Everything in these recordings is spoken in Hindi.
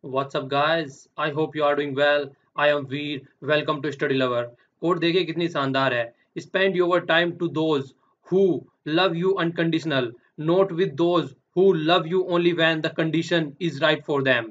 What's up guys? I hope you are doing well. I am Veer. Welcome to Study Lover. Quote देखिए कितनी शानदार है. Spend your time to those who love you unconditional, not with those who love you only when the condition is right for them.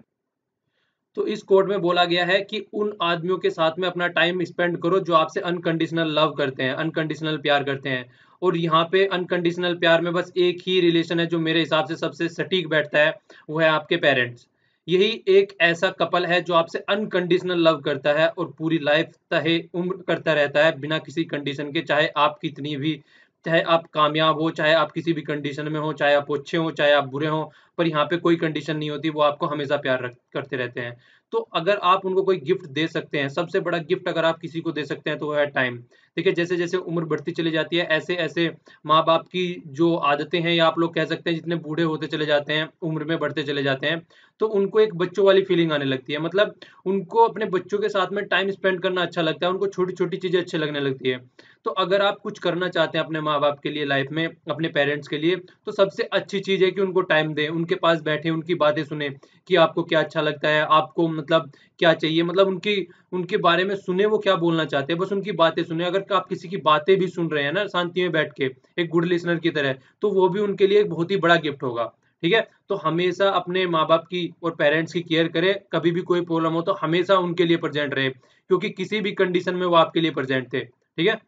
तो इस कोट में बोला गया है कि उन आदमियों के साथ में अपना टाइम स्पेंड करो जो आपसे अनकंडीशनल लव करते हैं, अनकंडीशनल प्यार करते हैं. और यहाँ पे अनकंडीशनल प्यार में बस एक ही रिलेशन है जो मेरे हिसाब से सबसे सटीक बैठता है, वो है आपके पेरेंट्स. यही एक ऐसा कपल है जो आपसे अनकंडीशनल लव करता है और पूरी लाइफ तहे उम्र करता रहता है बिना किसी कंडीशन के, चाहे आप कितनी भी, चाहे आप कामयाब हो, चाहे आप किसी भी कंडीशन में हो, चाहे आप अच्छे हो, चाहे आप बुरे हो. पर यहाँ पे कोई कंडीशन नहीं होती, वो आपको हमेशा प्यार करते रहते हैं. तो अगर आप उनको कोई गिफ्ट दे सकते हैं, सबसे बड़ा गिफ्ट अगर आप किसी को दे सकते हैं तो वो है टाइम. देखिए जैसे जैसे उम्र बढ़ती चली जाती है, ऐसे ऐसे माँ बाप की जो आदतें हैं, या आप लोग कह सकते हैं जितने बूढ़े होते चले जाते हैं, उम्र में बढ़ते चले जाते हैं, तो उनको एक बच्चों वाली फीलिंग आने लगती है. मतलब उनको अपने बच्चों के साथ में टाइम स्पेंड करना अच्छा लगता है, उनको छोटी छोटी चीजें अच्छी लगने लगती है. तो अगर आप कुछ करना चाहते हैं अपने माँ बाप के लिए लाइफ में, अपने पेरेंट्स के लिए, तो सबसे अच्छी चीज है कि उनको टाइम दें, उनके पास बैठे, उनकी बातें सुने कि आपको क्या अच्छा लगता है, आपको मतलब क्या चाहिए, मतलब उनकी उनके बारे में सुने, वो क्या बोलना चाहते हैं, बस उनकी बातें सुने. अगर आप किसी की बातें भी सुन रहे हैं ना शांति में बैठ के, एक गुड लिसनर की तरह, तो वो भी उनके लिए एक बहुत ही बड़ा गिफ्ट होगा. ठीक है, तो हमेशा अपने माँ बाप की और पेरेंट्स की केयर करें. कभी भी कोई प्रॉब्लम हो तो हमेशा उनके लिए प्रेजेंट रहे, क्योंकि किसी भी कंडीशन में वो आपके लिए प्रेजेंट थे. ठीक है.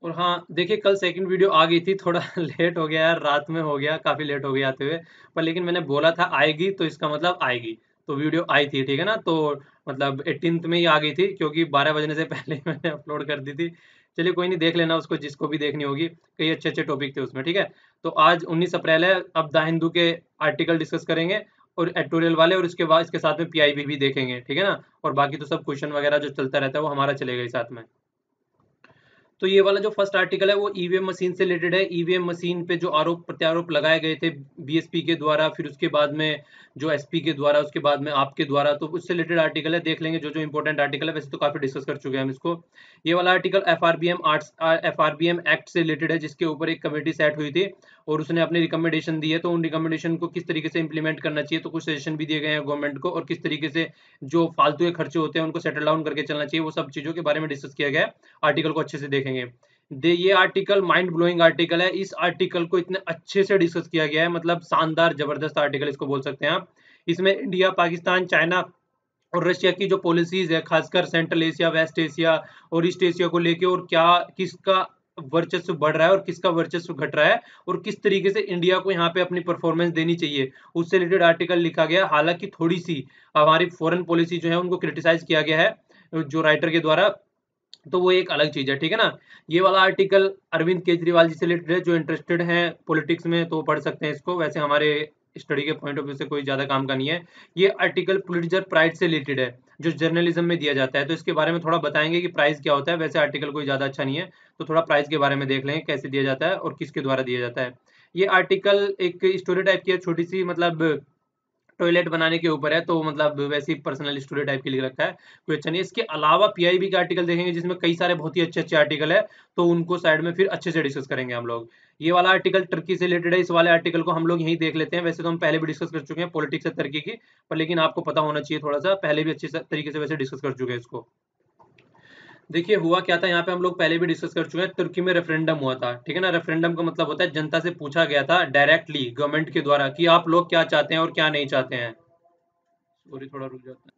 और हाँ देखिए, कल सेकंड वीडियो आ गई थी, थोड़ा लेट हो गया यार, रात में हो गया, काफ़ी लेट हो गया आते हुए. पर लेकिन मैंने बोला था आएगी, तो इसका मतलब आएगी. तो वीडियो आई थी, ठीक है ना. तो मतलब 18th में ही आ गई थी, क्योंकि 12 बजने से पहले ही मैंने अपलोड कर दी थी. चलिए कोई नहीं, देख लेना उसको जिसको भी देखनी होगी, कई अच्छे अच्छे टॉपिक थे उसमें. ठीक है. तो आज 19 अप्रैल है, अब द हिंदू के आर्टिकल डिस्कस करेंगे, और एडिटोरियल वाले, और इसके बाद इसके साथ में पीआईबी भी देखेंगे. ठीक है ना. और बाकी तो सब क्वेश्चन वगैरह जो चलता रहता है वो हमारा चलेगा ही साथ में. तो ये वाला जो फर्स्ट आर्टिकल है वो ईवीएम मशीन से रिलेटेड है. ईवीएम मशीन पे जो आरोप प्रत्यारोप लगाए गए थे बीएसपी के द्वारा, फिर उसके बाद में जो एसपी के द्वारा, उसके बाद में आपके द्वारा, तो उससे रिलेटेड आर्टिकल है. देख लेंगे जो जो इंपॉर्टेंट आर्टिकल है, वैसे तो काफी डिस्कस कर चुके हैं हम इसको. ये वाला आर्टिकल एफआरबीएम एक्ट से रिलेटेड है, जिसके ऊपर एक कमेटी सेट हुई थी और उसने अपनी रिकमेंडेशन दी है. तो उन रिकमेंडेशन को किस तरीके से इंप्लीमेंट करना चाहिए, तो कुछ सजेशन भी दिए गए हैं गवर्नमेंट को, और किस तरीके से जो फालतू के खर्चे होते हैं उनको सेटल डाउन करके चलना चाहिए, वो सब चीजों के बारे में डिस्कस किया गया है. आर्टिकल को अच्छे से देखेंगे. ये आर्टिकल माइंड ब्लोइंग आर्टिकल है. इस आर्टिकल को इतने अच्छे से डिस्कस किया गया है, मतलब शानदार जबरदस्त आर्टिकल इसको बोल सकते हैं आप. इसमें इंडिया, पाकिस्तान, चाइना और रशिया की जो पॉलिसीज है, खासकर सेंट्रल एशिया, वेस्ट एशिया और ईस्ट एशिया को लेके, और क्या किसका वर्चस्व बढ़ रहा है और किसका वर्चस्व घट रहा है, और किस तरीके से इंडिया को यहाँ पे अपनी परफॉर्मेंस देनी चाहिए, उससे रिलेटेड आर्टिकल लिखा गया. हालांकि थोड़ी सी हमारी फॉरेन पॉलिसी जो है उनको क्रिटिसाइज किया गया है जो राइटर के द्वारा, तो वो एक अलग चीज है. ठीक है ना. ये वाला आर्टिकल अरविंद केजरीवाल जी से रिलेटेड है. जो इंटरेस्टेड हैं पॉलिटिक्स में तो पढ़ सकते हैं इसको, वैसे हमारे स्टडी के पॉइंट ऑफ व्यू से कोई ज्यादा काम का नहीं है. ये आर्टिकल पुलिट्जर प्राइज से रिलेटेड है, जो जर्नलिज्म में दिया जाता है. तो इसके बारे में थोड़ा बताएंगे कि प्राइज क्या होता है. वैसे आर्टिकल कोई ज्यादा अच्छा नहीं है, तो थोड़ा प्राइज के बारे में देख लेंगे कैसे दिया जाता है और किसके द्वारा दिया जाता है. ये आर्टिकल एक स्टोरी टाइप की है, छोटी सी, मतलब टॉयलेट बनाने के ऊपर है, तो मतलब वैसे ही पर्सनल स्टोरी टाइप की लिख रखा है, कोई अच्छा नहीं. इसके अलावा पीआईबी के आर्टिकल देखेंगे जिसमें कई सारे बहुत ही अच्छे अच्छे आर्टिकल है, तो उनको साइड में फिर अच्छे से डिस्कस करेंगे हम लोग. ये वाला आर्टिकल टर्की से रिलेटेड है. इस वाले आर्टिकल को हम लोग यहीं देख लेते हैं. वैसे तो हम पहले भी डिस्कस कर चुके हैं पॉलिटिक्स से टर्की की, पर लेकिन आपको पता होना चाहिए थोड़ा सा, पहले भी अच्छे तरीके से वैसे डिस्कस कर चुके हैं इसको. देखिए हुआ क्या था, यहाँ पे हम लोग पहले भी डिस्कस कर चुके हैं. तुर्की में रेफरेंडम हुआ था. ठीक है ना. रेफरेंडम का मतलब होता है जनता से पूछा गया था डायरेक्टली गवर्नमेंट के द्वारा कि आप लोग क्या चाहते हैं और क्या नहीं चाहते हैं. सॉरी, थोड़ा रुक जाता है.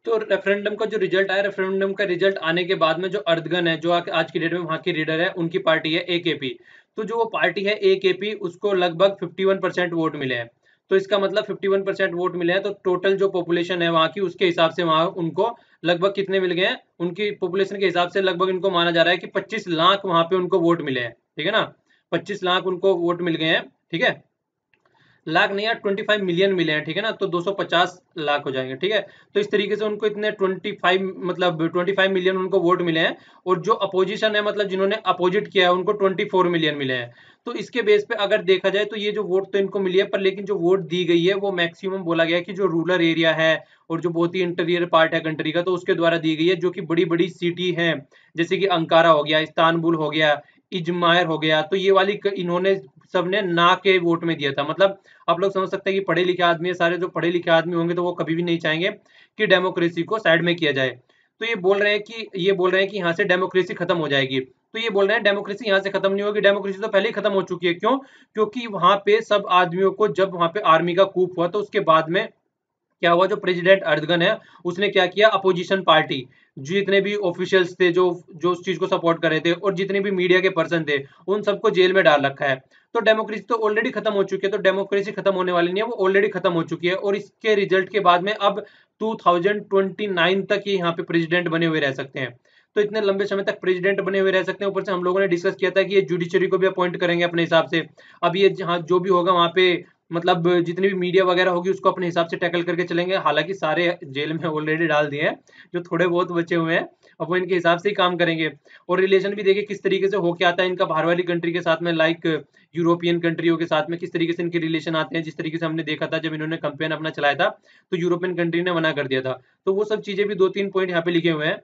तो रेफरेंडम का जो रिजल्ट आया, रेफरेंडम का रिजल्ट आने के बाद में जो अर्दगन है, जो आज की डेट में वहां की लीडर है, उनकी पार्टी है एकेपी. तो जो वो पार्टी है एकेपी, उसको लगभग 51% वोट मिले हैं. तो इसका मतलब 51% वोट मिले हैं, तो टोटल जो पॉपुलेशन है वहां की, उसके हिसाब से वहां उनको लगभग कितने मिल गए हैं, उनकी पॉपुलेशन के हिसाब से लगभग इनको माना जा रहा है कि 25 लाख वहां पे उनको वोट मिले हैं. ठीक है ना. 25 लाख उनको वोट मिल गए हैं. ठीक है. लाख नहीं यार, 25 मिलियन मिले हैं. ठीक है ना. तो 250 लाख हो जाएंगे. ठीक है. तो इस तरीके से उनको इतने 25, मतलब 25 मिलियन उनको वोट मिले हैं. और जो अपोजिशन है, मतलब जिन्होंने अपोजिट किया है, उनको 24 मिलियन मिले हैं. तो इसके बेस पे अगर देखा जाए तो ये जो वोट तो इनको मिली है, पर लेकिन जो वोट दी गई है वो मैक्सिमम बोला गया है कि जो रूरल एरिया है और जो बहुत ही इंटीरियर पार्ट है कंट्री का, तो उसके द्वारा दी गई है, जो कि बड़ी बड़ी सिटी है, जैसे कि अंकारा हो गया, इस्तांबुल हो गया, इजमायर हो गया. तो ये वाली इन्होंने सबने ना के वोट में दिया था। मतलब आप लोग समझ सकते हैं कि पढ़े लिखे आदमी है, सारे जो पढ़े लिखे आदमी होंगे तो वो कभी भी नहीं चाहेंगे कि डेमोक्रेसी को साइड में किया जाए। तो ये बोल रहे हैं कि यहाँ से डेमोक्रेसी खत्म हो जाएगी। तो ये बोल रहे हैं डेमोक्रेसी यहाँ से खत्म नहीं होगी, डेमोक्रेसी तो पहले ही खत्म हो चुकी है। क्यों? क्योंकि वहां पे सब आदमियों को, जब वहां पे आर्मी का कूप हुआ तो उसके बाद में क्या हुआ, जो प्रेसिडेंट अर्दगन है उसने क्या किया, अपोजिशन पार्टी जितने भी ऑफिशियल्स थे जो जो उस चीज को सपोर्ट कर रहे थे और जितने भी मीडिया के पर्सन थे उन सबको जेल में डाल रखा है। तो डेमोक्रेसी तो ऑलरेडी खत्म हो चुकी है, तो डेमोक्रेसी खत्म होने वाली नहीं है, वो ऑलरेडी खत्म हो चुकी है। और इसके रिजल्ट के बाद में अब 2029 तक ये यहाँ पे प्रेसिडेंट बने हुए रह सकते हैं। तो इतने लंबे समय तक प्रेसिडेंट बने हुए रह सकते हैं। ऊपर से हम लोगों ने डिस्कस किया था कि ये जुडिशरी को भी अपॉइंट करेंगे अपने हिसाब से। अब ये जहाँ जो भी होगा वहां पे, मतलब जितनी भी मीडिया वगैरह होगी उसको अपने हिसाब से टैकल करके चलेंगे। हालांकि सारे जेल में ऑलरेडी डाल दिए हैं, जो थोड़े बहुत बचे हुए हैं अब वो इनके हिसाब से ही काम करेंगे। और रिलेशन भी देखिए किस तरीके से होके आता है इनका बाहर वाली कंट्री के साथ में, लाइक यूरोपियन कंट्रियों के साथ में किस तरीके से इनके रिलेशन आते हैं। जिस तरीके से हमने देखा था जब इन्होंने कैंपेन अपना चलाया था तो यूरोपियन कंट्री ने मना कर दिया था। तो वो सब चीजें भी 2-3 पॉइंट यहाँ पे लिखे हुए हैं।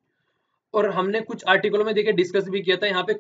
और हमने कुछ आर्टिकलों में देखिए डिस्कस भी किया था। यहाँ पे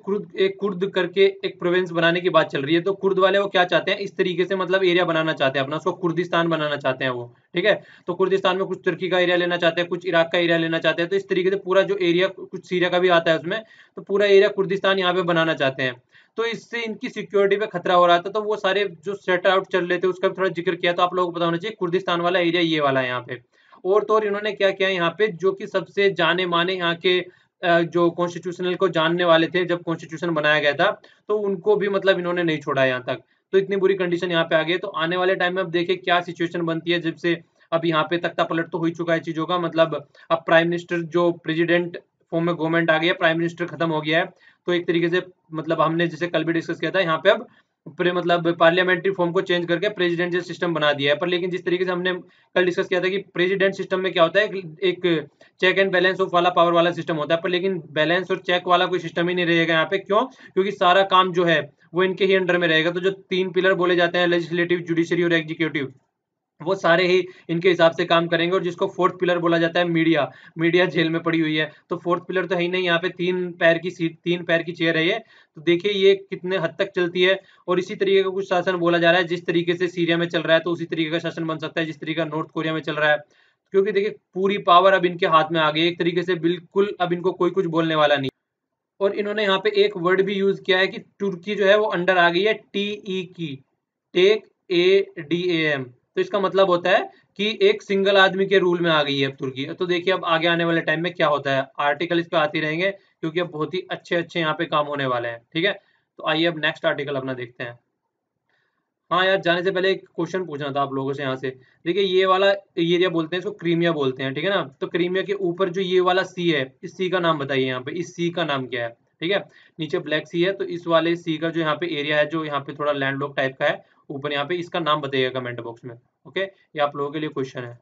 कुर्द करके एक प्रोविंस बनाने की बात चल रही है। तो कुर्द वाले वो क्या चाहते हैं, इस तरीके से मतलब एरिया बनाना चाहते हैं अपना, उसको कुर्दिस्तान बनाना चाहते हैं वो। ठीक है, तो कुर्दिस्तान में कुछ तुर्की का एरिया लेना चाहते हैं, कुछ इराक का एरिया लेना चाहते हैं। तो इस तरीके से पूरा जो एरिया, कुछ सीरिया का भी आता है उसमें, तो पूरा एरिया कुर्दिस्तान यहाँ पे बनाना चाहते हैं। तो इससे इनकी सिक्योरिटी पे खतरा हो रहा था। तो वो सारे जो सेट आउट चल रहे थे उसका भी थोड़ा जिक्र किया। तो आप लोगों को पता होना चाहिए कुर्दिस्तान वाला एरिया ये वाला है यहाँ पे। और तो और इन्होंने क्या किया यहाँ पे, जो कि सबसे जाने माने यहाँ के जो कॉन्स्टिट्यूशनल को जानने वाले थे जब कॉन्स्टिट्यूशन बनाया गया था, तो उनको भी मतलब इन्होंने नहीं छोड़ा यहाँ तक। तो इतनी बुरी कंडीशन यहाँ पे आ गई है। तो आने वाले टाइम में अब देखिए क्या सिचुएशन बनती है, जब से अब यहाँ पे तख्ता पलट तो हो ही चुका है चीजों का। मतलब अब प्राइम मिनिस्टर, जो प्रेसिडेंट फॉर्म में गवर्नमेंट आ गई है, प्राइम मिनिस्टर खत्म हो गया है। तो एक तरीके से मतलब हमने जैसे कल भी डिस्कस किया था, यहाँ पे अब मतलब पार्लियामेंट्री फॉर्म को चेंज करके प्रेसिडेंशियल सिस्टम बना दिया है। पर लेकिन जिस तरीके से हमने कल डिस्कस किया था कि प्रेसिडेंट सिस्टम में क्या होता है, एक चेक एंड बैलेंस ऑफ वाला पावर वाला सिस्टम होता है। पर लेकिन बैलेंस और चेक वाला कोई सिस्टम ही नहीं रहेगा यहाँ पे। क्यों? क्योंकि सारा काम जो है वो इनके ही अंडर में रहेगा। तो जो 3 पिलर बोले जाते हैं, लेजिस्लेटिव, जुडिशरी और एग्जीक्यूटिव, वो सारे ही इनके हिसाब से काम करेंगे। और जिसको फोर्थ पिलर बोला जाता है, मीडिया, मीडिया जेल में पड़ी हुई है। तो फोर्थ पिलर तो है ही नहीं यहाँ पे, 3 पैर की चेयर है ये। तो देखिए ये कितने हद तक चलती है। और इसी तरीके का कुछ शासन बोला जा रहा है, जिस तरीके से सीरिया में चल रहा है तो उसी तरीके का शासन बन सकता है जिस तरीके का नॉर्थ कोरिया में चल रहा है। क्योंकि देखिए पूरी पावर अब इनके हाथ में आ गई एक तरीके से, बिल्कुल अब इनको कोई कुछ बोलने वाला नहीं। और इन्होंने यहाँ पे एक वर्ड भी यूज किया है कि तुर्की जो है वो अंडर आ गई है टीई की, टेक ADAM। तो इसका मतलब होता है कि एक सिंगल आदमी के रूल में आ गई है अब तुर्की। तो देखिए अब आगे आने वाले टाइम में क्या होता है, आर्टिकल इस पे आते रहेंगे क्योंकि अब बहुत ही अच्छे अच्छे यहाँ पे काम होने वाले हैं। ठीक है, तो आइए अब नेक्स्ट आर्टिकल अपना देखते हैं। हाँ यार, जाने से पहले एक क्वेश्चन पूछना था आप लोगों से यहाँ से। देखिए ये वाला एरिया बोलते हैं इसको क्रीमिया बोलते हैं, ठीक है ना। तो क्रीमिया के ऊपर जो ये वाला सी है, इस सी का नाम बताइए यहाँ पे, इस सी का नाम क्या है? ठीक है, नीचे ब्लैक सी है, तो इस वाले सी का जो यहाँ पे एरिया है, जो यहाँ पे थोड़ा लैंडलॉक टाइप का है ऊपर, यहाँ पे इसका नाम बताइएगा कमेंट बॉक्स में। ओके, ये आप लोगों के लिए क्वेश्चन है।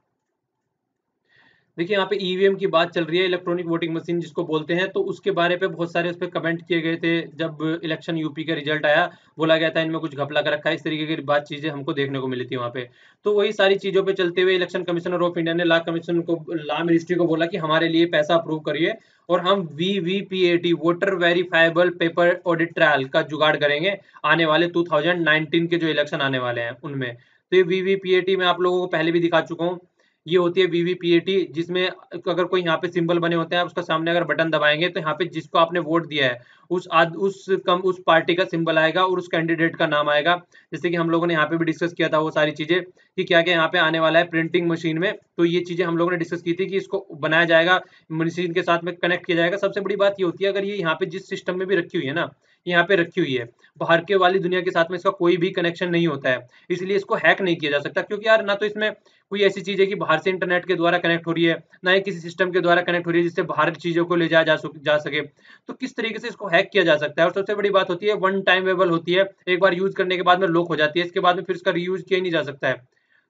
देखिए यहाँ पे ईवीएम की बात चल रही है, इलेक्ट्रॉनिक वोटिंग मशीन जिसको बोलते हैं। तो उसके बारे पे बहुत सारे उस पर कमेंट किए गए थे जब इलेक्शन यूपी का रिजल्ट आया। बोला गया था इनमें कुछ घपला कर रखा है, इस तरीके की बात चीजें हमको देखने को मिली थी वहाँ पे। तो वही सारी चीजों पे चलते हुए इलेक्शन कमिश्नर ऑफ इंडिया ने लॉ मिनिस्ट्री को बोला कि हमारे लिए पैसा अप्रूव करिए और हम VVPAT, voter verifiable paper audit trial का जुगाड़ करेंगे आने वाले 2019 के जो इलेक्शन आने वाले हैं उनमें। तो ये VVPAT मैं आप लोगों को पहले भी दिखा चुका हूँ। ये होती है VVPAT, जिसमें अगर कोई यहाँ पे सिंबल बने होते हैं, उसका सामने अगर बटन दबाएंगे तो यहाँ पे जिसको आपने वोट दिया है उस पार्टी का सिंबल आएगा और उस कैंडिडेट का नाम आएगा। जैसे कि हम लोगों ने यहाँ पे भी डिस्कस किया था वो सारी चीजें कि क्या क्या यहाँ पे आने वाला है प्रिंटिंग मशीन में। तो ये चीजें हम लोगों ने डिस्कस की थी कि इसको बनाया जाएगा, मशीन के साथ में कनेक्ट किया जाएगा। सबसे बड़ी बात ये होती है, अगर ये यहाँ पे जिस सिस्टम में भी रखी हुई है ना, यहाँ पे रखी हुई है, बाहर के वाली दुनिया के साथ में इसका कोई भी कनेक्शन नहीं होता है, इसलिए इसको हैक नहीं किया जा सकता। क्योंकि यार ना तो इसमें कोई ऐसी चीज है कि बाहर से इंटरनेट के द्वारा कनेक्ट हो रही है, ना ही किसी सिस्टम के द्वारा कनेक्ट हो रही है जिससे बाहर की चीजों को ले जाया जा सके। तो किस तरीके से इसको हैक किया जा सकता है? और सबसे बड़ी बात होती है वन टाइमेबल होती है, एक बार यूज करने के बाद में लॉक हो जाती है, इसके बाद में फिर इसका रीयूज किया ही नहीं जा सकता है।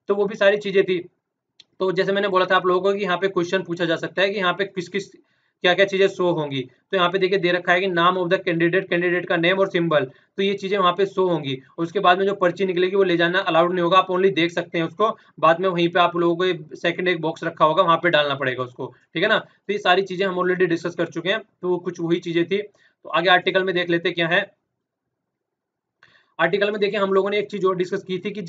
तो वो भी सारी चीजें थी। तो जैसे मैंने बोला था आप लोगों को कि यहाँ पे क्वेश्चन पूछा जा सकता है कि यहाँ पे किस किस क्या क्या चीजें शो होंगी। तो यहाँ पे देखिए दे रखा है कि नाम ऑफ द कैंडिडेट, कैंडिडेट का नेम और सिंबल। तो ये चीजें वहाँ पे शो होंगी और उसके बाद में जो पर्ची निकलेगी वो ले जाना अलाउड नहीं होगा, आप ओनली देख सकते हैं उसको। बाद में वहीं पे आप लोगों को सेकंड एक बॉक्स रखा होगा, वहां पे डालना पड़ेगा उसको, ठीक है ना। तो ये सारी चीजें हम ऑलरेडी डिस्कस कर चुके हैं, तो कुछ वही चीजें थी। तो आगे आर्टिकल में देख लेते क्या है। आर्टिकल में देखिए हम लोगों ने एक चीज और डिस्कस की थी कि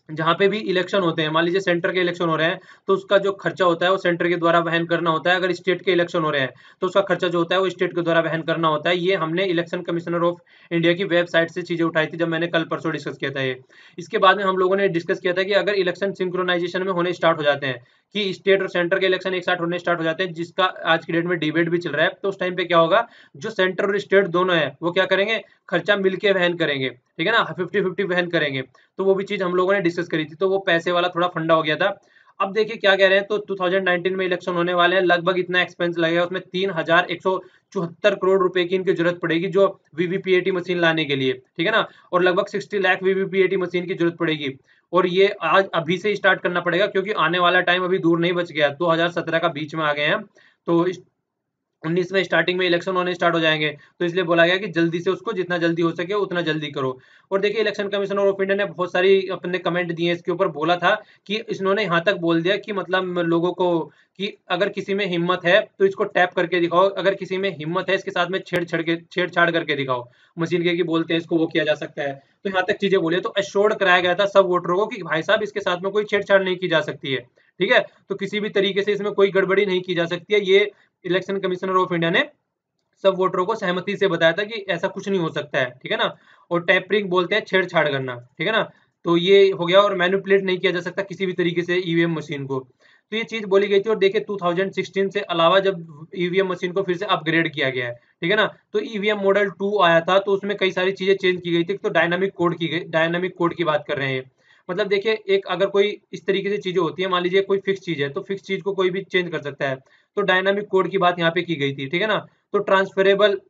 जहाँ पे भी इलेक्शन होते हैं, मान लीजिए सेंटर के इलेक्शन हो रहे हैं, तो उसका जो खर्चा होता है वो सेंटर के द्वारा वहन करना होता है। अगर स्टेट के इलेक्शन हो रहे हैं तो उसका खर्चा जो होता है वो स्टेट के द्वारा वहन करना होता है। ये हमने इलेक्शन कमिश्नर ऑफ इंडिया की वेबसाइट से चीजें उठाई थी, जब मैंने कल परसों डिस्कस किया था ये। इसके बाद में हम लोगों ने डिस्कस किया था कि अगर इलेक्शन सिंक्रोनाइजेशन में होने स्टार्ट हो जाते हैं, कि स्टेट और सेंटर के इलेक्शन एक साथ होने स्टार्ट हो जाते हैं, जिसका आज की डेट में डिबेट भी चल रहा है, तो उस टाइम पे क्या होगा, जो सेंटर और स्टेट दोनों है वो क्या करेंगे, खर्चा मिलके वहन करेंगे, ठीक है ना, 50-50 वहन करेंगे। तो वो भी चीज हम लोगों ने डिस्कस करी थी, तो वो पैसे वाला थोड़ा फंडा हो गया था। अब देखिए क्या कह रहे हैं, तो 2019 में इलेक्शन होने वाले हैं, लगभग इतना एक्सपेंस लगेगा, उसमें 3174 करोड़ रुपए की इनकी जरूरत पड़ेगी, जो वीवीपीएटी मशीन लाने के लिए, ठीक है ना, और लगभग 60 लाख वीवीपीएटी मशीन की जरूरत पड़ेगी। और ये आज अभी से स्टार्ट करना पड़ेगा, क्योंकि आने वाला टाइम अभी दूर नहीं बच गया, 2017 का बीच में आ गए हैं, तो 19 में स्टार्टिंग में इलेक्शन होने स्टार्ट हो जाएंगे, तो इसलिए बोला गया कि जल्दी से उसको जितना जल्दी हो सके उतना जल्दी करो। और देखिए इलेक्शन कमिश्नर ऑफ इंडिया ने बहुत सारी अपने कमेंट दिए इसके ऊपर, बोला था कि इन्होंने यहाँ तक बोल दिया कि मतलब लोगों को कि अगर किसी में हिम्मत है तो इसको टैप करके दिखाओ, अगर किसी में हिम्मत है इसके साथ में छेड़छाड़ करके दिखाओ, मशीन के की बोलते हैं इसको, वो किया जा सकता है। तो यहाँ तक चीजें बोली, तो एश्योर्ड कराया गया था सब वोटरों को कि भाई साहब इसके साथ में कोई छेड़छाड़ नहीं की जा सकती है, ठीक है, तो किसी भी तरीके से इसमें कोई गड़बड़ी नहीं की जा सकती है। ये इलेक्शन कमिश्नर ऑफ इंडिया ने सब वोटरों को सहमति से बताया था कि ऐसा कुछ नहीं हो सकता है, ठीक है ना। और टैपरिंग बोलते हैं छेड़छाड़ करना, ठीक है ना, तो ये हो गया। और मैनिपुलेट नहीं किया जा सकता किसी भी तरीके से ईवीएम मशीन को, तो ये चीज बोली गई थी। और देखिए 2016 से अलावा जब ईवीएम मशीन को फिर से अपग्रेड किया गया है, ठीक है ना, तो ईवीएम मॉडल 2 आया था, तो उसमें कई सारी चीजें चेंज की गई थी। तो डायनामिक कोड की बात कर रहे हैं। मतलब देखिए एक अगर कोई इस तरीके से चीजें होती है, मान लीजिए कोई फिक्स चीज है, तो फिक्स चीज को कोई भी चेंज कर सकता है, तो डायनामिक कोड की बात यहाँ पे की गई थी, ठीक है ना। तो ट्रांसफरेबल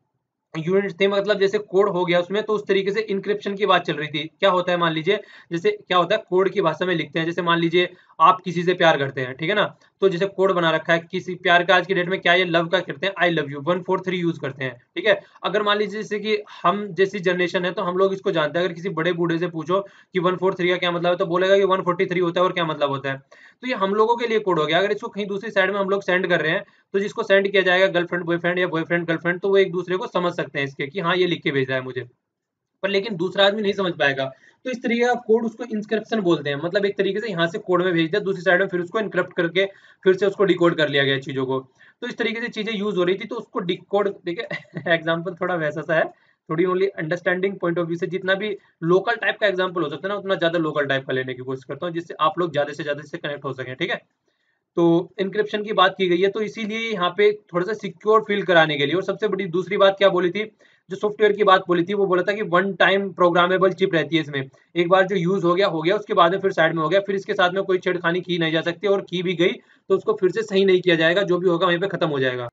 यूनिट थे, मतलब जैसे कोड हो गया उसमें, तो उस तरीके से इंक्रिप्शन की बात चल रही थी। क्या होता है, मान लीजिए जैसे क्या होता है, कोड की भाषा में लिखते हैं, जैसे मान लीजिए आप किसी से प्यार करते हैं, ठीक है ना, तो जैसे कोड बना रखा है किसी प्यार का, आज की डेट में क्या ये लव का करते हैं, आई लव यू 143 यूज करते हैं, ठीक है। अगर मान लीजिए जैसे कि हम जैसी जनरेशन है तो हम लोग इसको जानते हैं, अगर किसी बड़े बूढ़े से पूछो कि 143 का क्या मतलब है, तो बोलेगा कि 143 होता है, और क्या मतलब होता है। तो ये हम लोगों के लिए कोड हो गया। अगर इसको कहीं दूसरी साइड में हम लोग सेंड कर रहे हैं, तो जिसको सेंड किया जाएगा गर्लफ्रेंड बॉयफ्रेंड या बॉयफ्रेंड गर्लफ्रेंड, तो वो एक दूसरे को समझ सकते हैं इसके कि हाँ ये लिख के भेजा है मुझे, पर लेकिन दूसरा आदमी नहीं समझ पाएगा। तो इस तरीके का कोड उसको इंस्क्रिप्शन बोलते हैं, मतलब एक तरीके से यहाँ से कोड में भेज दिया, दूसरी साइड में फिर उसको इनक्रप्ट करके फिर से उसको डिकोड कर लिया गया चीजों को। तो इस तरीके से चीजें यूज हो रही थी, तो उसको डिकोड देखिए एग्जाम्पल थोड़ा वैसा सा है, थोड़ी only understanding point of view से, जितना भी लोकल टाइप का एग्जाम्पल हो सकता है ना, उतना ज्यादा लोकल टाइप का लेने की कोशिश करता हूँ, जिससे आप लोग ज्यादा से ज्यादा इससे कनेक्ट हो सके, ठीक है। तो इंक्रिप्शन की बात की गई है, तो इसीलिए यहाँ पे थोड़ा सा सिक्योर फील कराने के लिए। और सबसे बड़ी दूसरी बात क्या बोली थी, जो सॉफ्टवेयर की बात बोली थी, वो बोला था कि वन टाइम प्रोग्रामेबल चिप रहती है इसमें, एक बार जो यूज हो गया उसके बाद में फिर साइड में हो गया, फिर इसके साथ में कोई छेड़खानी की नहीं जा सकती, और की भी गई तो उसको फिर से सही नहीं किया जाएगा, जो भी होगा वहीं पे खत्म हो जाएगा।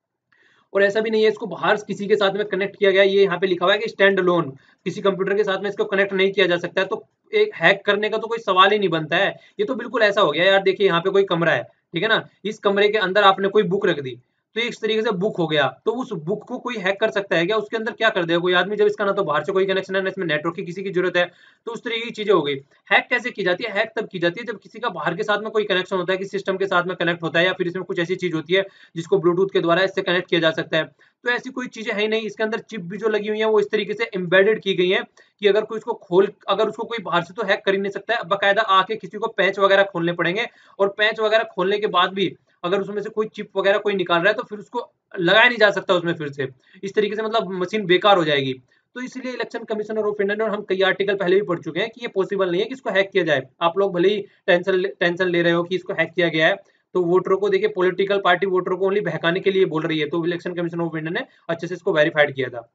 और ऐसा भी नहीं है इसको बाहर किसी के साथ में कनेक्ट किया गया, ये यहाँ पे लिखा हुआ है कि स्टैंड अलोन, किसी कंप्यूटर के साथ में इसको कनेक्ट नहीं किया जा सकता है, तो एक हैक करने का तो कोई सवाल ही नहीं बनता है। ये तो बिल्कुल ऐसा हो गया यार, देखिए यहाँ पे कोई कमरा है, ठीक है ना, इस कमरे के अंदर आपने कोई बुक रख दी, तो ये इस तरीके से बुक हो गया, तो उस बुक को कोई हैक कर सकता है क्या, उसके अंदर क्या कर देगा कोई आदमी, जब इसका ना तो बाहर से कोई कनेक्शन है ना इसमें नेटवर्क की किसी की जरूरत है। तो उस तरीके की चीजें हो गई। हैक कैसे की जाती है, हैक तब की जाती है जब किसी का बाहर के साथ में कोई कनेक्शन होता है, किसी सिस्टम के साथ में कनेक्ट होता है, या फिर इसमें कुछ ऐसी चीज होती है जिसको ब्लूटूथ के द्वारा इससे कनेक्ट किया जा सकता है। तो ऐसी कोई चीजें है ही नहीं, इसके अंदर चिप भी जो लगी हुई है वो इस तरीके से एम्बेडेड की गई है कि अगर कोई इसको खोल, अगर उसको कोई बाहर से तो हैक कर ही नहीं सकता है, बकायदा आके किसी को पैच वगैरह खोलने पड़ेंगे, और पैच वगैरह खोलने के बाद भी अगर उसमें से कोई चिप वगैरह कोई निकाल रहा है तो फिर उसको लगाया नहीं जा सकता उसमें फिर से, इस तरीके से मतलब मशीन बेकार हो जाएगी। तो इसलिए इलेक्शन कमिश्नर ऑफ इंडिया ने, और हम कई आर्टिकल पहले भी पढ़ चुके हैं कि ये पॉसिबल नहीं है कि इसको हैक किया जाए। आप लोग भले ही टेंशन ले रहे हो कि इसको हैक किया गया है, तो वोटरों को देखिए, पॉलिटिकल पार्टी वोटरों को ओनली बहकाने के लिए बोल रही है, तो इलेक्शन कमीशन ऑफ इंडिया ने अच्छे से इसको वेरीफाइड किया था।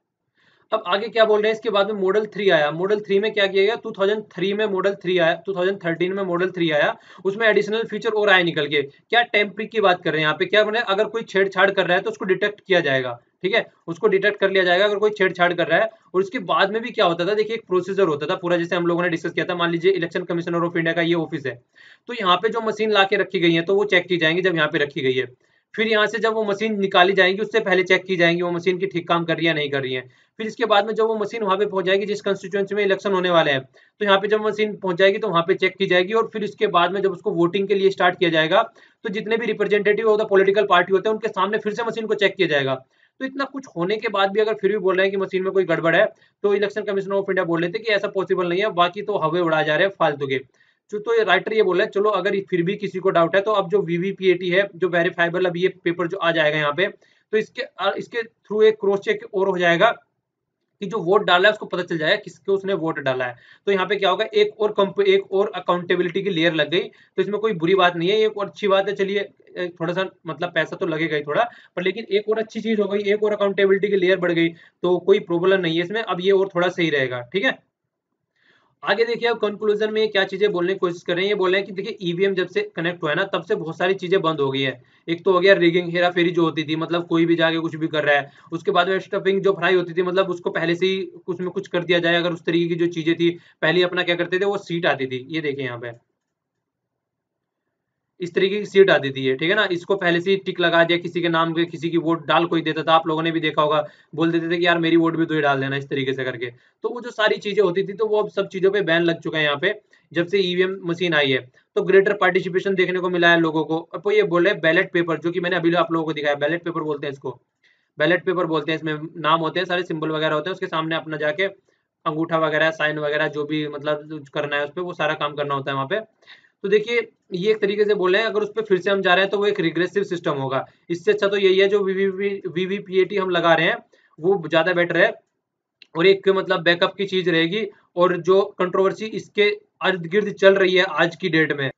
अब आगे क्या बोल रहे हैं, इसके बाद में मॉडल 3 आया। मॉडल 3 में क्या किया गया, 2003 में मॉडल 3 आया, 2013 में मॉडल 3 आया, उसमें एडिशनल फीचर और आए निकल के। क्या टेम्परिंग की बात कर रहे हैं यहाँ पे, क्या बने, अगर कोई छेड़छाड़ कर रहा है तो उसको डिटेक्ट किया जाएगा, ठीक है, उसको डिटेक्ट कर लिया जाएगा अगर कोई छेड़छाड़ कर रहा है। और उसके बाद में भी क्या होता था, देखिए एक प्रोसीजर होता था पूरा, जैसे हम लोगों ने डिस्कस किया था। मान लीजिए इलेक्शन कमिश्नर ऑफ इंडिया का ये ऑफिस है, तो यहाँ पे जो मशीन ला के रखी गई है तो वो चेक की जाएंगी जब यहाँ पे रखी गई है। फिर यहाँ से जब वो मशीन निकाली जाएंगी उससे पहले चेक की जाएंगी वो मशीन की ठीक काम कर रही है नहीं कर रही है। फिर इसके बाद में जब वो मशीन वहां पे पहुंच जाएगी जिस कंस्टिट्यूएंसी में इलेक्शन होने वाले हैं, तो यहाँ पे जब मशीन पहुंच जाएगी तो वहां पे चेक की जाएगी। और फिर इसके बाद में जब उसको वोटिंग के लिए स्टार्ट किया जाएगा, तो जितने भी representative of the political party होते हैं उनके सामने फिर से मशीन को चेक किया जाएगा। तो इतना कुछ होने के बाद भी अगर फिर भी बोल रहे हैं कि मशीन में कोई गड़बड़ है, तो इलेक्शन कमीशन ऑफ इंडिया बोल रहे थे कि ऐसा पॉसिबल नहीं है, बाकी तो हवा उड़ा जा रहे हैं फालतू के। तो ये राइटर ये बोल रहा है, चलो अगर फिर भी किसी को डाउट है तो अब जो वीवीपीएटी है, जो वेरीफाइबल, अब ये पेपर जो आ जाएगा यहाँ पे, तो इसके थ्रू एक क्रॉस चेक और हो जाएगा कि जो वोट डाला है उसको पता चल जाएगा किसको उसने वोट डाला है। तो यहाँ पे क्या होगा, एक और अकाउंटेबिलिटी की लेयर लग गई, तो इसमें कोई बुरी बात नहीं है, एक और अच्छी बात है। चलिए थोड़ा सा मतलब पैसा तो लगेगा ही थोड़ा, पर लेकिन एक और अच्छी चीज हो गई, एक और अकाउंटेबिलिटी की लेयर बढ़ गई, तो कोई प्रॉब्लम नहीं है इसमें, अब ये और थोड़ा सही रहेगा। ठीक है, आगे देखिए अब कंक्लूजन में क्या चीजें बोलने की कोशिश कर रहे हैं। ये बोल रहे हैं कि देखिए ईवीएम जब से कनेक्ट हुआ है ना, तब से बहुत सारी चीजें बंद हो गई है। एक तो हो गया रिगिंग, हेरा फेरी जो होती थी, मतलब कोई भी जाके कुछ भी कर रहा है। उसके बाद में स्टफिंग जो फ्राई होती थी, मतलब उसको पहले से ही कुछ में कुछ कर दिया जाए, अगर उस तरीके की जो चीजें थी, पहले अपना क्या करते थे, वो सीट आती थी, ये देखिए यहाँ पे इस तरीके की सीट आती थी ये, ठीक है ना, इसको पहले से ही टिक लगा दिया, किसी के नाम पे किसी की वोट डाल कोई देता था, आप लोगों ने भी देखा होगा, बोल देते थे कि यार मेरी वोट भी तो ही डाल देना, इस तरीके से करके। तो वो जो सारी चीजें होती थी, तो वो अब सब चीजों पे बैन लग चुका है यहाँ पे, जब से ईवीएम मशीन आई है। तो ग्रेटर पार्टिसिपेशन देखने को मिला है लोगों को। अब वो ये बोल रहे हैं बैलेट पेपर, जो कि मैंने अभी आप लोगों को दिखाया, बैलेट पेपर बोलते हैं इसको, बैलेट पेपर बोलते हैं। इसमें नाम होते हैं, सारे सिंबल वगैरह होते हैं, उसके सामने अपना जाके अंगूठा वगैरह, साइन वगैरह, जो भी मतलब करना है उस पर, वो सारा काम करना होता है वहाँ पे। तो देखिए ये एक तरीके से बोल रहे हैं, अगर उस पर फिर से हम जा रहे हैं तो वो एक रिग्रेसिव सिस्टम होगा। इससे अच्छा तो यही है जो वीवीपीएटी हम लगा रहे हैं, वो ज्यादा बेटर है, और एक मतलब बैकअप की चीज रहेगी। और जो कंट्रोवर्सी इसके इर्द गिर्द चल रही है आज की डेट में,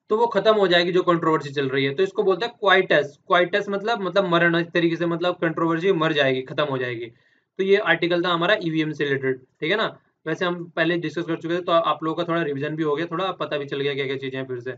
तो वो खत्म हो जाएगी, जो कंट्रोवर्सी चल रही है। तो इसको बोलते हैं क्वाइटस, क्वाइटस मतलब मरण, इस तरीके से मतलब कंट्रोवर्सी मर जाएगी, खत्म हो जाएगी। तो ये आर्टिकल था हमारा ईवीएम से रिलेटेड, ठीक है ना। वैसे हम पहले डिस्कस कर चुके थे, तो आप लोगों का थोड़ा रिवीजन भी हो गया, थोड़ा पता भी चल गया क्या क्या चीजें हैं फिर से।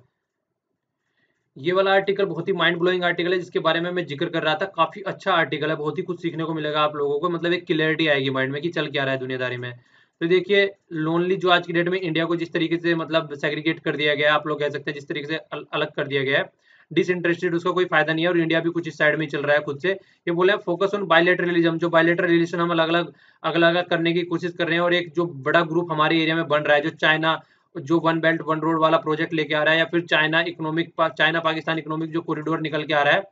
ये वाला आर्टिकल बहुत ही माइंड ब्लोइंग आर्टिकल है, जिसके बारे में मैं जिक्र कर रहा था। काफी अच्छा आर्टिकल है, बहुत ही कुछ सीखने को मिलेगा आप लोगों को, मतलब एक क्लियरिटी आएगी माइंड में कि चल क्या रहा है दुनियादारी में। तो देखिए लोनली जो आज की डेट में इंडिया को जिस तरीके से मतलब सेग्रीगेट कर दिया गया है, आप लोग कह सकते हैं जिस तरीके से अलग कर दिया गया है, डिसइंटरेस्टेड, उसका कोई फायदा नहीं है, और इंडिया भी कुछ इस साइड में चल रहा है खुद से। ये बोले फोकस ऑन बायलेटरलिज्म, जो बायलेटरल रिलेशन हम अलग अलग करने की कोशिश कर रहे हैं, और एक जो बड़ा ग्रुप हमारे एरिया में बन रहा है, जो चाइना जो वन बेल्ट वन रोड वाला प्रोजेक्ट लेके आ रहा है, या फिर चाइना पाकिस्तान इकोनॉमिक जो कॉरिडोर निकल के आ रहा है,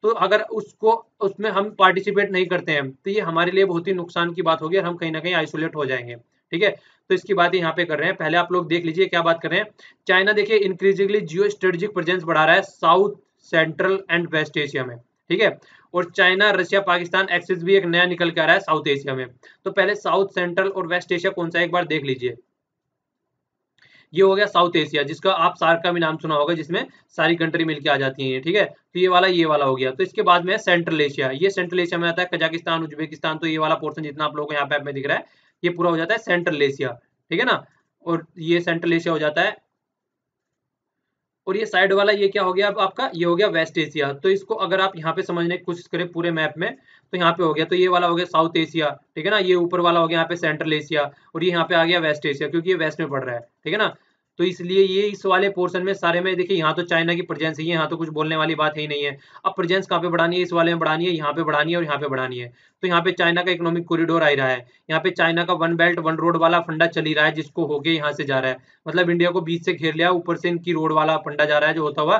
तो अगर उसको उसमें हम पार्टिसिपेट नहीं करते हैं, तो ये हमारे लिए बहुत ही नुकसान की बात होगी, और हम कहीं ना कहीं आइसोलेट हो जाएंगे। ठीक है, तो इसकी बात यहाँ पे कर रहे हैं। पहले आप लोग देख लीजिए क्या बात कर रहे हैं। चाइना देखिए इंक्रीजिंगली जियो स्ट्रेटेजिक प्रेजेंस बढ़ा रहा है South Central and West Asia में, ठीक है। और चाइना रशिया पाकिस्तान एक्सिस भी एक नया निकल के आ रहा है साउथ एशिया में। तो पहले साउथ सेंट्रल और वेस्ट एशिया कौन सा है, एक बार देख लीजिए। ये हो गया साउथ एशिया, जिसका आप सार्क का भी नाम सुना होगा, जिसमें सारी कंट्री मिलके आ जाती हैं, ठीक है। तो ये वाला हो गया। तो इसके बाद में है सेंट्रल एशिया, ये सेंट्रल एशिया में आता है कजाकिस्तान, उज्बेकिस्तान, तो ये वाला पोर्शन जितना आप लोगों को यहाँ पे में दिख रहा है, ये पूरा हो जाता है सेंट्रल एशिया, ठीक है ना। और ये सेंट्रल एशिया हो जाता है। और ये साइड वाला ये क्या हो गया, अब आपका ये हो गया वेस्ट एशिया। तो इसको अगर आप यहाँ पे समझने की कोशिश करें पूरे मैप में, तो यहाँ पे हो गया, तो ये वाला हो गया साउथ एशिया, ठीक है ना। ये ऊपर वाला हो गया यहाँ पे सेंट्रल एशिया, और ये यहाँ पे आ गया वेस्ट एशिया, क्योंकि ये वेस्ट में पड़ रहा है, ठीक है ना। तो इसलिए ये इस वाले पोर्शन में सारे में देखिए, यहाँ तो चाइना की प्रेजेंस है, यहाँ तो कुछ बोलने वाली बात ही नहीं है। अब प्रेजेंस कहाँ पे बढ़ानी है, इस वाले में बढ़ानी है, यहाँ पे बढ़ानी है, और यहाँ पे बढ़ानी है। तो यहाँ पे चाइना का इकोनॉमिक कॉरिडोर आ ही रहा है, यहाँ पे चाइना का वन बेल्ट वन रोड वाला फंडा चल ही रहा है, जिसको होके यहाँ से जा रहा है, मतलब इंडिया को बीच से घेर लिया, ऊपर से इनकी रोड वाला फंडा जा रहा है जो होता हुआ।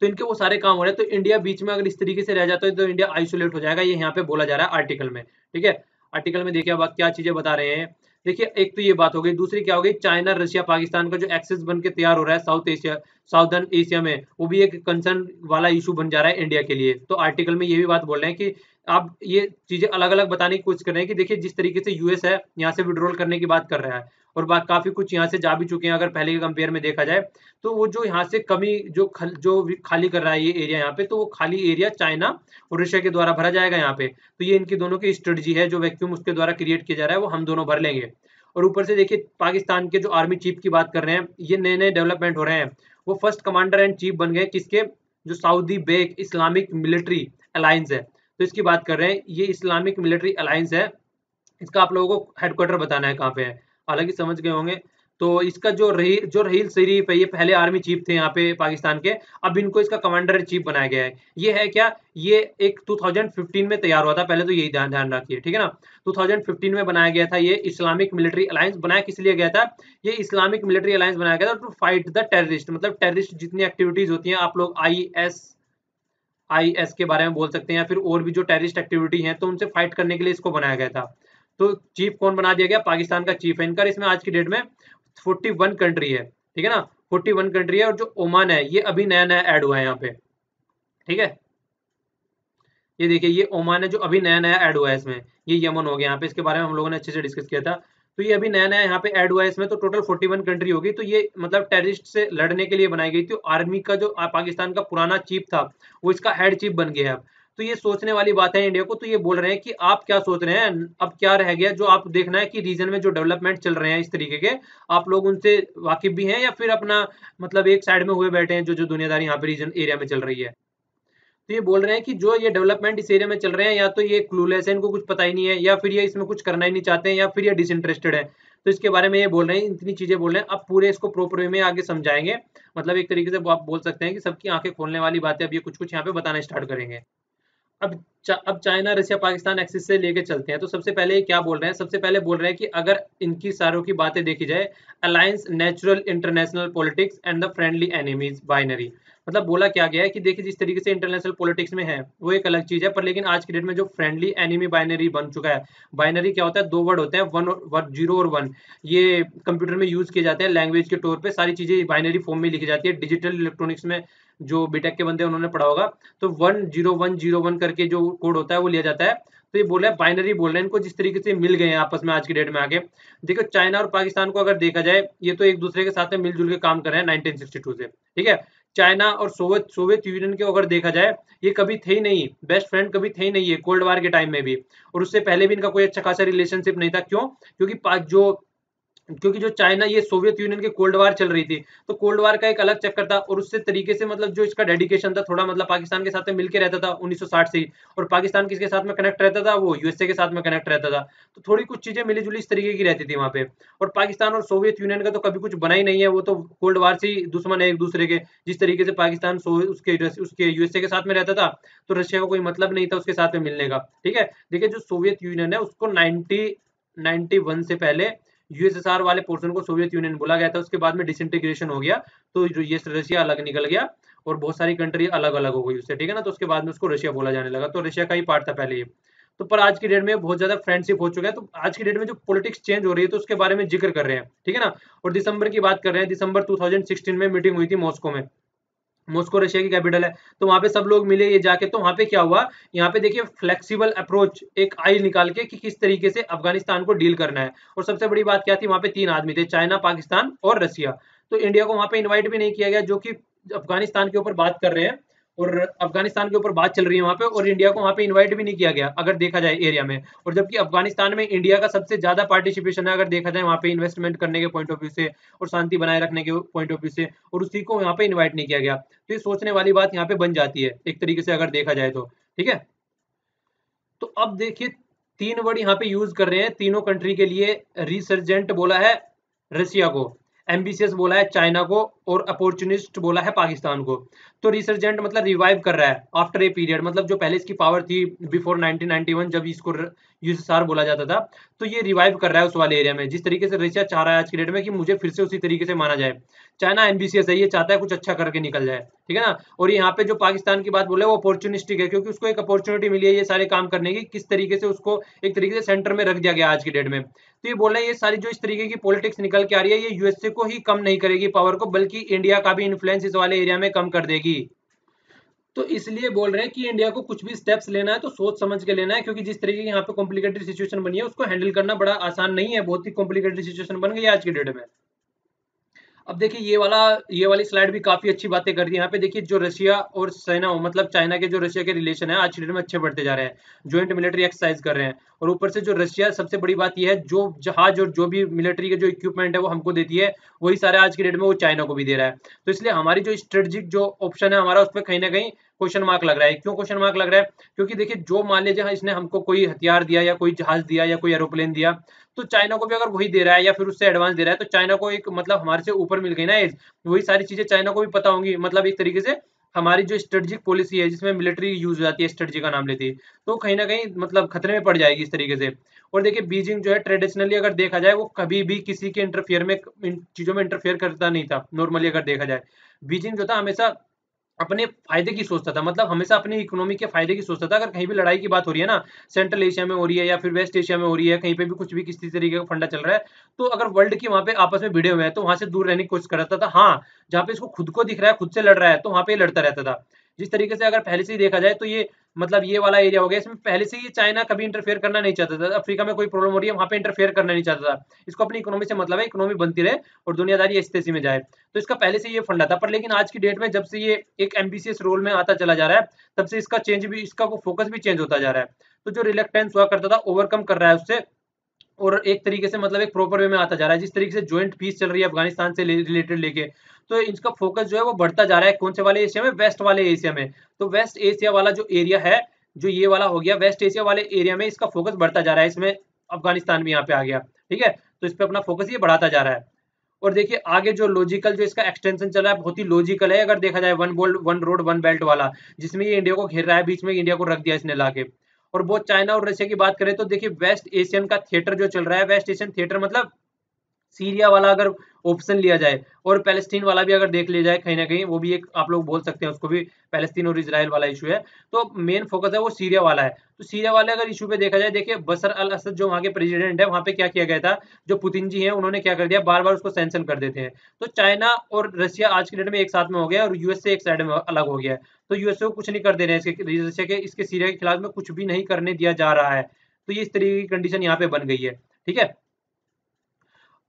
तो इनके वो सारे काम हो रहे हैं। तो इंडिया बीच में अगर इस तरीके से रह जाता है, तो इंडिया आइसोलेट हो जाएगा, ये यहाँ पे बोला जा रहा है आर्टिकल में, ठीक है। आर्टिकल में देखिए अब क्या चीजें बता रहे हैं। देखिए एक तो ये बात हो गई, दूसरी क्या हो गई, चाइना रशिया पाकिस्तान का जो एक्सेस बन के तैयार हो रहा है साउदर्न एशिया में, वो भी एक कंसर्न वाला इशू बन जा रहा है इंडिया के लिए। तो आर्टिकल में ये भी बात बोल रहे हैं कि आप ये चीजें अलग अलग बताने की कोशिश कर रहे हैं कि देखिए जिस तरीके से यूएस है यहाँ से विड्रॉल करने की बात कर रहा है, और बात काफी कुछ यहाँ से जा भी चुके हैं अगर पहले के कंपेयर में देखा जाए। तो वो जो यहाँ से कमी जो खाली कर रहा है ये एरिया यहाँ पे, तो वो खाली एरिया चाइना और रशिया के द्वारा भरा जाएगा यहाँ पे। तो ये इनकी दोनों की स्ट्रेटजी है, जो वैक्यूम उसके द्वारा क्रिएट किया जा रहा है वो हम दोनों भर लेंगे। और ऊपर से देखिए पाकिस्तान के जो आर्मी चीफ की बात कर रहे हैं, ये नए नए डेवलपमेंट हो रहे हैं। वो फर्स्ट कमांडर एंड चीफ बन गए किसके, जो Saudi backed Islamic Military Alliance है। तो इसकी बात कर रहे हैं, ये इस्लामिक मिलिट्री अलायंस है, इसका आप लोगों को हेडक्वार्टर बताना है कहाँ पे है, हालांकि समझ गए होंगे। तो इसका जो रहील शरीफ है, ये पहले आर्मी चीफ थे यहाँ पे पाकिस्तान के, अब इनको इसका कमांडर इन चीफ बनाया गया है। ये है क्या, ये एक 2015 में तैयार हुआ था, पहले तो यही ध्यान ध्यान रखिए, ठीक है ना। 2015 में बनाया गया था ये इस्लामिक मिलिट्री अलायंस। बनाया किस लिए गया था, ये इस्लामिक मिलिट्री अलायंस बनाया गया था टू फाइट द टेररिस्ट, मतलब टेररिस्ट जितनी एक्टिविटीज होती हैं, आप लोग IS IS के बारे में बोल सकते हैं, या फिर और भी जो टेररिस्ट एक्टिविटी है, तो उनसे फाइट करने के लिए इसको बनाया गया था। तो चीफ कौन बना दिया गया? पाकिस्तान का चीफ है इनका। इसमें आज की डेट में 41 कंट्री है, ठीक है ना, 41 कंट्री है। और जो ओमान है ये अभी नया नया ऐड हुआ है यहाँ पे, ठीक है। ये देखिए, ये ओमान है जो अभी नया नया ऐड हुआ है इसमें। ये यमन हो गया यहाँ पे, इसके बारे में हम लोगों ने अच्छे से डिस्कस किया था। तो ये अभी नया नया यहाँ पे ऐड हुआ है इसमें। तो टोटल 41 कंट्री होगी। तो ये मतलब टेररिस्ट से लड़ने के लिए बनाई गई थी। आर्मी का जो पाकिस्तान का पुराना चीफ था वो इसका हेड चीफ बन गया है अब। तो ये सोचने वाली बात है इंडिया को। तो ये बोल रहे हैं कि आप क्या सोच रहे हैं, अब क्या रह गया जो आप देखना है कि रीजन में जो डेवलपमेंट चल रहे हैं इस तरीके के, आप लोग उनसे वाकिफ भी हैं, या फिर अपना मतलब एक साइड में हुए बैठे हैं जो जो दुनियादारी यहाँ पे रीजन एरिया में चल रही है। तो ये बोल रहे हैं कि जो ये डेवलपमेंट इस एरिया में चल रहे हैं, या तो ये क्लूलेस है, इनको कुछ पता ही नहीं है, या फिर ये इसमें कुछ करना ही नहीं चाहते हैं, या फिर ये डिसइंटरेस्टेड है। तो इसके बारे में ये बोल रहे हैं, इतनी चीजें बोल रहे हैं। अब पूरे इसको प्रॉपर वे में आगे समझाएंगे। मतलब एक तरीके से आप बोल सकते हैं कि सबकी आंखें खोलने वाली बातें अब ये कुछ कुछ यहाँ पे बताना स्टार्ट करेंगे। अब चाइना, रशिया, पाकिस्तान एक्सिस से लेके चलते हैं। तो सबसे पहले ये क्या बोल रहे हैं? सबसे पहले बोल रहे हैं कि अगर इनकी सारों की बातें देखी जाए, alliance, natural, international politics and the friendly enemies, binary. मतलब बोला क्या गया है कि देखिए, जिस तरीके से इंटरनेशनल पॉलिटिक्स में है वो एक अलग चीज है, पर लेकिन आज की डेट में जो फ्रेंडली एनिमी बाइनरी बन चुका है। बाइनरी क्या होता है? दो वर्ड होते हैं, वन, जीरो और वन। ये कंप्यूटर में यूज किए जाते हैं लैंग्वेज के तौर पे। सारी चीजें बाइनरी फॉर्म में लिखी जाती है। डिजिटल इलेक्ट्रॉनिक्स में जो बीटेक के बंदे उन्होंने पढ़ा होगा, तो 10101 करके जो कोड होता है वो लिया जाता है। तो ये बोल रहे हैं बाइनरी, बोल रहे हैं इनको, जिस तरीके से मिल गए हैं आपस में आज की डेट में आगे। देखो, चाइना और पाकिस्तान को अगर देखा जाए, ये तो एक दूसरे के साथ में मिलजुल के काम कर रहे हैं 1962 से, ठीक है। चाइना और सोवियत सोवियत यूनियन के अगर देखा जाए, ये कभी थे ही नहीं, बेस्ट फ्रेंड कभी थे ही नहीं है, कोल्ड वार के टाइम में भी। और उससे पहले भी इनका कोई अच्छा खासा रिलेशनशिप नहीं था। क्यों? क्योंकि जो चाइना, ये सोवियत यूनियन की कोल्ड वार चल रही थी, तो कोल्ड वार का एक अलग चक्कर था। और उससे तरीके से मतलब जो इसका डेडिकेशन था थोड़ा, मतलब पाकिस्तान के साथ में मिलके रहता था 1960 से ही। और पाकिस्तान किसके साथ में कनेक्ट रहता था? वो यूएसए के साथ में कनेक्ट रहता था। तो थोड़ी कुछ चीजें मिली जुली इस तरीके की रहती थी वहां पे। और पाकिस्तान और सोवियत यूनियन का तो कभी कुछ बना ही नहीं है, वो तो कोल्ड वार से ही दुश्मन है एक दूसरे के। जिस तरीके से पाकिस्तान उसके यूएसए के साथ में रहता था, तो रशिया का कोई मतलब नहीं था उसके साथ में मिलने का, ठीक है। देखिए, जो सोवियत यूनियन है उसको 1991 से पहले यूएसएसआर वाले पोर्शन को सोवियत यूनियन बोला गया था। उसके बाद में डिसइंटीग्रेशन हो गया, तो जो ये रशिया अलग निकल गया, और बहुत सारी कंट्री अलग अलग हो गई उससे, ठीक है ना। तो उसके बाद में उसको रशिया बोला जाने लगा। तो रशिया का ही पार्ट था पहले ये। तो पर आज की डेट में बहुत ज्यादा फ्रेंडशिप हो चुका है। तो आज की डेट में जो पॉलिटिक्स चेंज हो रही है, तो उसके बारे में जिक्र कर रहे हैं, ठीक है ना। और दिसंबर की बात कर रहे हैं, दिसंबर 2016 में मीटिंग हुई थी मॉस्को में। मॉस्को रशिया की कैपिटल है। तो वहां पे सब लोग मिले ये जाके। तो वहां पे क्या हुआ, यहाँ पे देखिए फ्लेक्सिबल अप्रोच एक आई निकाल के कि किस तरीके से अफगानिस्तान को डील करना है। और सबसे बड़ी बात क्या थी, वहां पे 3 आदमी थे, चाइना, पाकिस्तान और रशिया। तो इंडिया को वहां पे इन्वाइट भी नहीं किया गया, जो कि अफगानिस्तान के ऊपर बात कर रहे हैं, और अफगानिस्तान के ऊपर बात चल रही है वहां पे, और इंडिया को वहां पे इन्वाइट भी नहीं किया गया अगर देखा जाए एरिया में। और जबकि अफगानिस्तान में इंडिया का सबसे ज्यादा पार्टिसिपेशन है अगर देखा जाए वहां पे, इन्वेस्टमेंट करने के पॉइंट ऑफ व्यू से और शांति बनाए रखने के पॉइंट ऑफ व्यू से, और उसी को यहाँ पे इन्वाइट नहीं किया गया। तो ये सोचने वाली बात यहाँ पे बन जाती है एक तरीके से अगर देखा जाए तो, ठीक है। तो अब देखिए, 3 वर्ड यहाँ पे यूज कर रहे हैं तीनों कंट्री के लिए। रिसर्जेंट बोला है रशिया को, एम्बिशियस बोला है चाइना को, और अपॉर्चुनिस्ट बोला है पाकिस्तान को। तो रिसर्जेंट मतलब रिवाइव कर रहा है आफ्टर ए पीरियड, मतलब जो पहले इसकी पावर थी बिफोर 1991 जब इसको यूएसएसआर बोला जाता था, तो ये रिवाइव कर रहा है उस वाले एरिया में। जिस तरीके से रशिया चाह रहा है आज की डेट में कि मुझे फिर से उसी तरीके से माना जाए। चाइना एम्बिशियस है, ये चाहता है कुछ अच्छा करके निकल जाए, ठीक है ना। और यहाँ पे जो पाकिस्तान की बात बोले वो अपॉर्चुनिस्टिक है, क्योंकि उसको एक अपॉर्चुनिटी मिली है ये सारे काम करने की, किस तरीके से उसको एक तरीके से सेंटर में रख दिया गया आज की डेट में। तो ये बोल रहे हैं ये सारी जो इस तरीके की पॉलिटिक्स निकल के आ रही है, ये यूएसए को ही कम नहीं करेगी पावर को, बल्कि इंडिया का भी इन्फ्लुएंस इस वाले एरिया में कम कर देगी। तो इसलिए बोल रहे हैं कि इंडिया को कुछ भी स्टेप्स लेना है तो सोच समझ के लेना है, क्योंकि जिस तरीके की यहाँ पे कॉम्प्लिकेटेड सिचुएशन बनी है उसको हैंडल करना बड़ा आसान नहीं है, बहुत ही कॉम्प्लिकेटेड सिचुएशन बन गई है आज की डेट में। अब देखिए, ये वाली स्लाइड भी काफी अच्छी बातें कर दी है। यहाँ पे देखिए, जो रशिया और चाइना, मतलब चाइना के जो रशिया के रिलेशन है आज की डेट में अच्छे बढ़ते जा रहे हैं, ज्वाइंट मिलिट्री एक्सरसाइज कर रहे हैं। और ऊपर से जो रशिया, सबसे बड़ी बात यह है, जो जहाज और जो भी मिलिट्री के जो इक्विपमेंट है वो हमको देती है, वही सारे आज की डेट में वो चाइना को भी दे रहा है। तो इसलिए हमारी जो स्ट्रेटेजिक जो ऑप्शन है हमारा, उस पर कहीं ना कहीं क्वेश्चन मार्क लग रहा है। क्यों क्वेश्चन मार्क लग रहा है? क्योंकि देखिए, जो मान लीजिए इसने हमको कोई हथियार दिया, या कोई जहाज दिया, या कोई एरोप्लेन दिया, तो चाइना को भी अगर वही दे रहा है या फिर उससे एडवांस दे रहा है, तो चाइना को एक मतलब हमारे से ऊपर मिल गई ना एज। वही सारी चीजें चाइना को भी पता होंगी, मतलब एक तरीके से हमारी जो स्ट्रेटेजिक पॉलिसी है जिसमें मिलिट्री यूज हो जाती है, स्ट्रेटेजी का नाम लेती है, तो कहीं ना कहीं मतलब खतरे में पड़ जाएगी इस तरीके से। और देखिए, बीजिंग जो है ट्रेडिशनली अगर देखा जाए, वो कभी भी किसी के इंटरफेयर में, इन चीजों में इंटरफेयर करता नहीं था नॉर्मली अगर देखा जाए। बीजिंग जो था हमेशा अपने फायदे की सोचता था, मतलब हमेशा अपनी इकोनॉमी के फायदे की सोचता था। अगर कहीं भी लड़ाई की बात हो रही है ना, सेंट्रल एशिया में हो रही है या फिर वेस्ट एशिया में हो रही है, कहीं पे भी कुछ भी किसी तरीके का फंडा चल रहा है, तो अगर वर्ल्ड की वहां पे आपस में भिड़े हुए हैं तो वहां से दूर रहने की कोशिश करता था। हाँ, जहाँ पे इसको खुद को दिख रहा है, खुद से लड़ रहा है, तो वहां पे लड़ता रहता था। जिस तरीके से अगर पहले से ही देखा जाए तो ये मतलब ये वाला एरिया हो गया, इसमें पहले से ही चाइना कभी इंटरफेयर करना नहीं चाहता था। अफ्रीका में कोई प्रॉब्लम हो रही है, वहां पे इंटरफेयर करना नहीं चाहता था। इसको अपनी इकोनॉमी से मतलब है, इकोनॉमी बनती रहे और दुनियादारी ऐसी तैसी में जाए। तो इसका पहले से ये फंडा था। पर लेकिन आज की डेट में जब से ये एक एम्बिशियस रोल में आता चला जा रहा है, तब से इसका चेंज भी, इसका वो फोकस भी चेंज होता जा रहा है। तो जो रिलेक्टेंस हुआ करता था, ओवरकम कर रहा है उससे, और एक तरीके से मतलब एक प्रॉपर वे में आता जा रहा है। जिस तरीके से ज्वाइंट पीस चल रही है अफगानिस्तान से रिलेटेड लेके, तो इनका फोकस जो है वो बढ़ता जा रहा है। कौन से वाले एशिया में? वेस्ट वाले एशिया में। तो वेस्ट एशिया वाला जो एरिया है, जो ये वाला हो गया, वेस्ट एशिया वाले एरिया में इसका फोकस बढ़ता जा रहा है। इसमें अफगानिस्तान भी यहाँ पे आ गया, ठीक है। तो इस पे अपना फोकस ये बढ़ाता जा रहा है। और देखिए आगे जो लॉजिकल जो इसका एक्सटेंशन चल रहा है, बहुत ही लॉजिकल है। अगर देखा जाए one bolt one road one belt वाला, जिसमें ये इंडिया को घेर रहा है, बीच में इंडिया को रख दिया इसने लाके। और बहुत चाइना और रशिया की बात करें तो देखिए वेस्ट एशियन का थिएटर जो चल रहा है, वेस्ट एशियन थिएटर मतलब सीरिया वाला अगर ऑप्शन लिया जाए, और पैलेस्टीन वाला भी अगर देख लिया जाए कहीं ना कहीं, वो भी एक आप लोग बोल सकते हैं उसको भी, पैलेस्तीन और इजराइल वाला इशू है। तो मेन फोकस है वो सीरिया वाला है। तो सीरिया वाले अगर इशू पे देखा जाए, देखिए बशर अल असद जो वहाँ के प्रेसिडेंट है, वहाँ पे क्या किया गया था, जो पुतिन जी हैं उन्होंने क्या कर दिया, बार बार उसको सैंक्शन कर देते हैं। तो चाइना और रशिया आज के डेट में एक साथ में हो गया, और यूएसए एक साइड में अलग हो गया है। तो यूएसए को कुछ नहीं कर दे रहे हैं इसके रशिया के, इसके सीरिया के खिलाफ में कुछ भी नहीं करने दिया जा रहा है। तो ये इस तरीके की कंडीशन यहाँ पे बन गई है, ठीक है।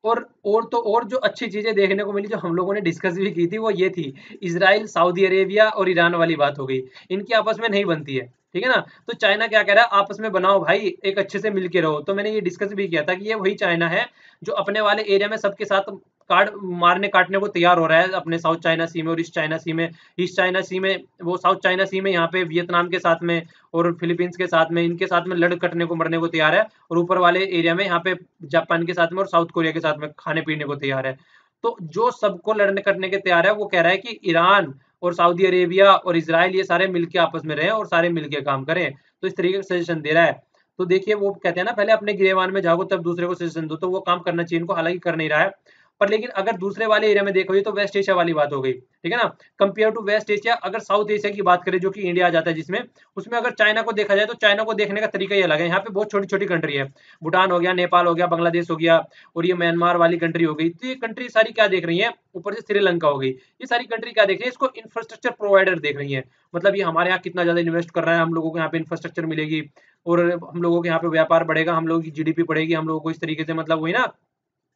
और तो और जो अच्छी चीजें देखने को मिली, जो हम लोगों ने डिस्कस भी की थी, वो ये थी, इजराइल सऊदी अरेबिया और ईरान वाली बात हो गई। इनकी आपस में नहीं बनती है, ठीक है ना। तो चाइना क्या कह रहा है, आपस में बनाओ भाई, एक अच्छे से मिलके रहो। तो मैंने ये डिस्कस भी किया था कि ये वही चाइना है जो अपने वाले एरिया में सबके साथ कार्ड मारने काटने को तैयार हो रहा है, अपने साउथ चाइना सी में और ईस्ट चाइना सी में। ईस्ट चाइना सी में वो, साउथ चाइना सी में यहाँ पे वियतनाम के साथ में और फिलीपींस के साथ में, इनके साथ में लड़ कटने को मरने को तैयार है। और ऊपर वाले एरिया में यहाँ पे जापान के साथ में और साउथ कोरिया के साथ में खाने पीने को तैयार है। तो जो सबको लड़ने कटने के तैयार है, वो कह रहा है कि ईरान और सऊदी अरेबिया और इसराइल ये सारे मिलके आपस में रहें और सारे मिलके काम करें। तो इस तरीके का सजेशन दे रहा है। तो देखिए वो कहते हैं ना, पहले अपने गिरेबान में झाँको तब दूसरे को सजेशन दो। तो वो काम करना चाहिए इनको, हालांकि कर नहीं रहा है। पर लेकिन अगर दूसरे वाले एरिया में देखोगे तो वेस्ट एशिया वाली बात हो गई, ठीक है ना। कंपेयर टू वेस्ट एशिया, अगर साउथ एशिया की बात करें जो कि इंडिया आ जाता है जिसमें, उसमें अगर चाइना को देखा जाए तो चाइना को देखने का तरीका ही अलग है। यहाँ पे बहुत छोटी छोटी कंट्री है, भूटान हो गया, नेपाल हो गया, बांग्लादेश हो गया, और ये म्यांमार वाली कंट्री हो गई। तो ये कंट्री सारी क्या देख रही है, ऊपर से श्रीलंका हो गई, ये सारी कंट्री क्या देख रही है, इसको इंफ्रास्ट्रक्चर प्रोवाइडर देख रही है। मतलब ये हमारे यहाँ कितना ज्यादा इन्वेस्ट कर रहा है, हम लोगों को यहाँ पे इंफ्रास्ट्रक्चर मिलेगी, और हम लोगों के यहाँ पे व्यापार बढ़ेगा, हम लोगों की जीडीपी बढ़ेगी, हम लोगों को इस तरीके से, मतलब वही ना,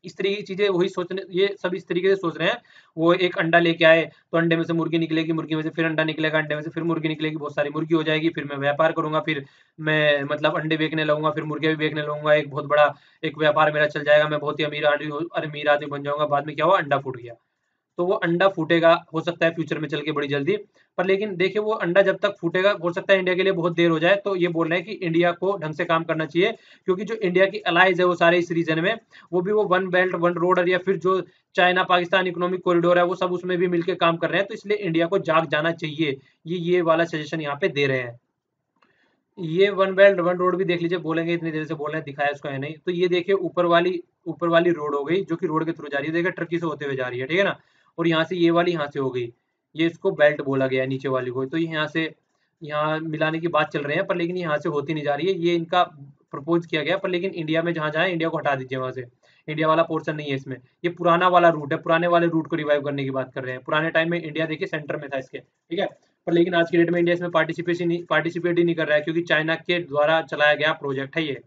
इस तरीके की चीजें वही सोचने, ये सब इस तरीके से सोच रहे हैं। वो एक अंडा लेके आए तो अंडे में से मुर्गी निकलेगी, मुर्गी में से फिर अंडा निकलेगा, अंडे में से फिर मुर्गी निकलेगी, बहुत सारी मुर्गी हो जाएगी, फिर मैं व्यापार करूंगा, फिर मैं मतलब अंडे बेचने लगूंगा, फिर मुर्गे भी बेचने लगूंगा, एक बहुत बड़ा एक व्यापार मेरा चल जाएगा, मैं बहुत ही अमीर आदमी बन जाऊंगा। बाद में क्या हुआ, अंडा फूट गया। तो वो अंडा फूटेगा, हो सकता है फ्यूचर में चल के बड़ी जल्दी। पर लेकिन देखिए वो अंडा जब तक फूटेगा, हो सकता है इंडिया के लिए बहुत देर हो जाए। तो ये बोल रहे हैं कि इंडिया को ढंग से काम करना चाहिए, क्योंकि जो इंडिया की अलाइज है वो सारे इस रीजन में, वो भी वो वन बेल्ट वन रोड, या फिर जो चाइना पाकिस्तान इकोनॉमिक कॉरिडोर है, वो सब उसमें भी मिलकर काम कर रहे हैं। तो इसलिए इंडिया को जाग जाना चाहिए। ये वाला सजेशन यहाँ पे दे रहे हैं। ये वन बेल्ट वन रोड भी देख लीजिए, बोलेंगे इतनी देर से बोल रहे हैं, दिखाया इसको है नहीं। तो ये देखिए ऊपर वाली रोड हो गई, जो कि रोड के थ्रू जा रही है, देखिए टर्की से होते हुए जा रही है, ठीक है ना। और यहाँ से ये वाली यहाँ से हो गई, ये इसको बेल्ट बोला गया है नीचे वाली को। तो ये यहाँ से यहाँ मिलाने की बात चल रही है, पर लेकिन यहाँ से होती नहीं जा रही है, ये इनका प्रपोज किया गया। पर लेकिन इंडिया में जहाँ जाए, इंडिया को हटा दीजिए वहां से, इंडिया वाला पोर्शन नहीं है इसमें। ये पुराना वाला रूट है, पुराने वाले रूट को रिवाइव करने की बात कर रहे हैं। पुराने टाइम में इंडिया देखिए सेंटर में था इसके, ठीक है। पर लेकिन आज की डेट में इंडिया इसमें पार्टिसिपेट ही नहीं कर रहा है, क्योंकि चाइना के द्वारा चलाया गया प्रोजेक्ट है ये।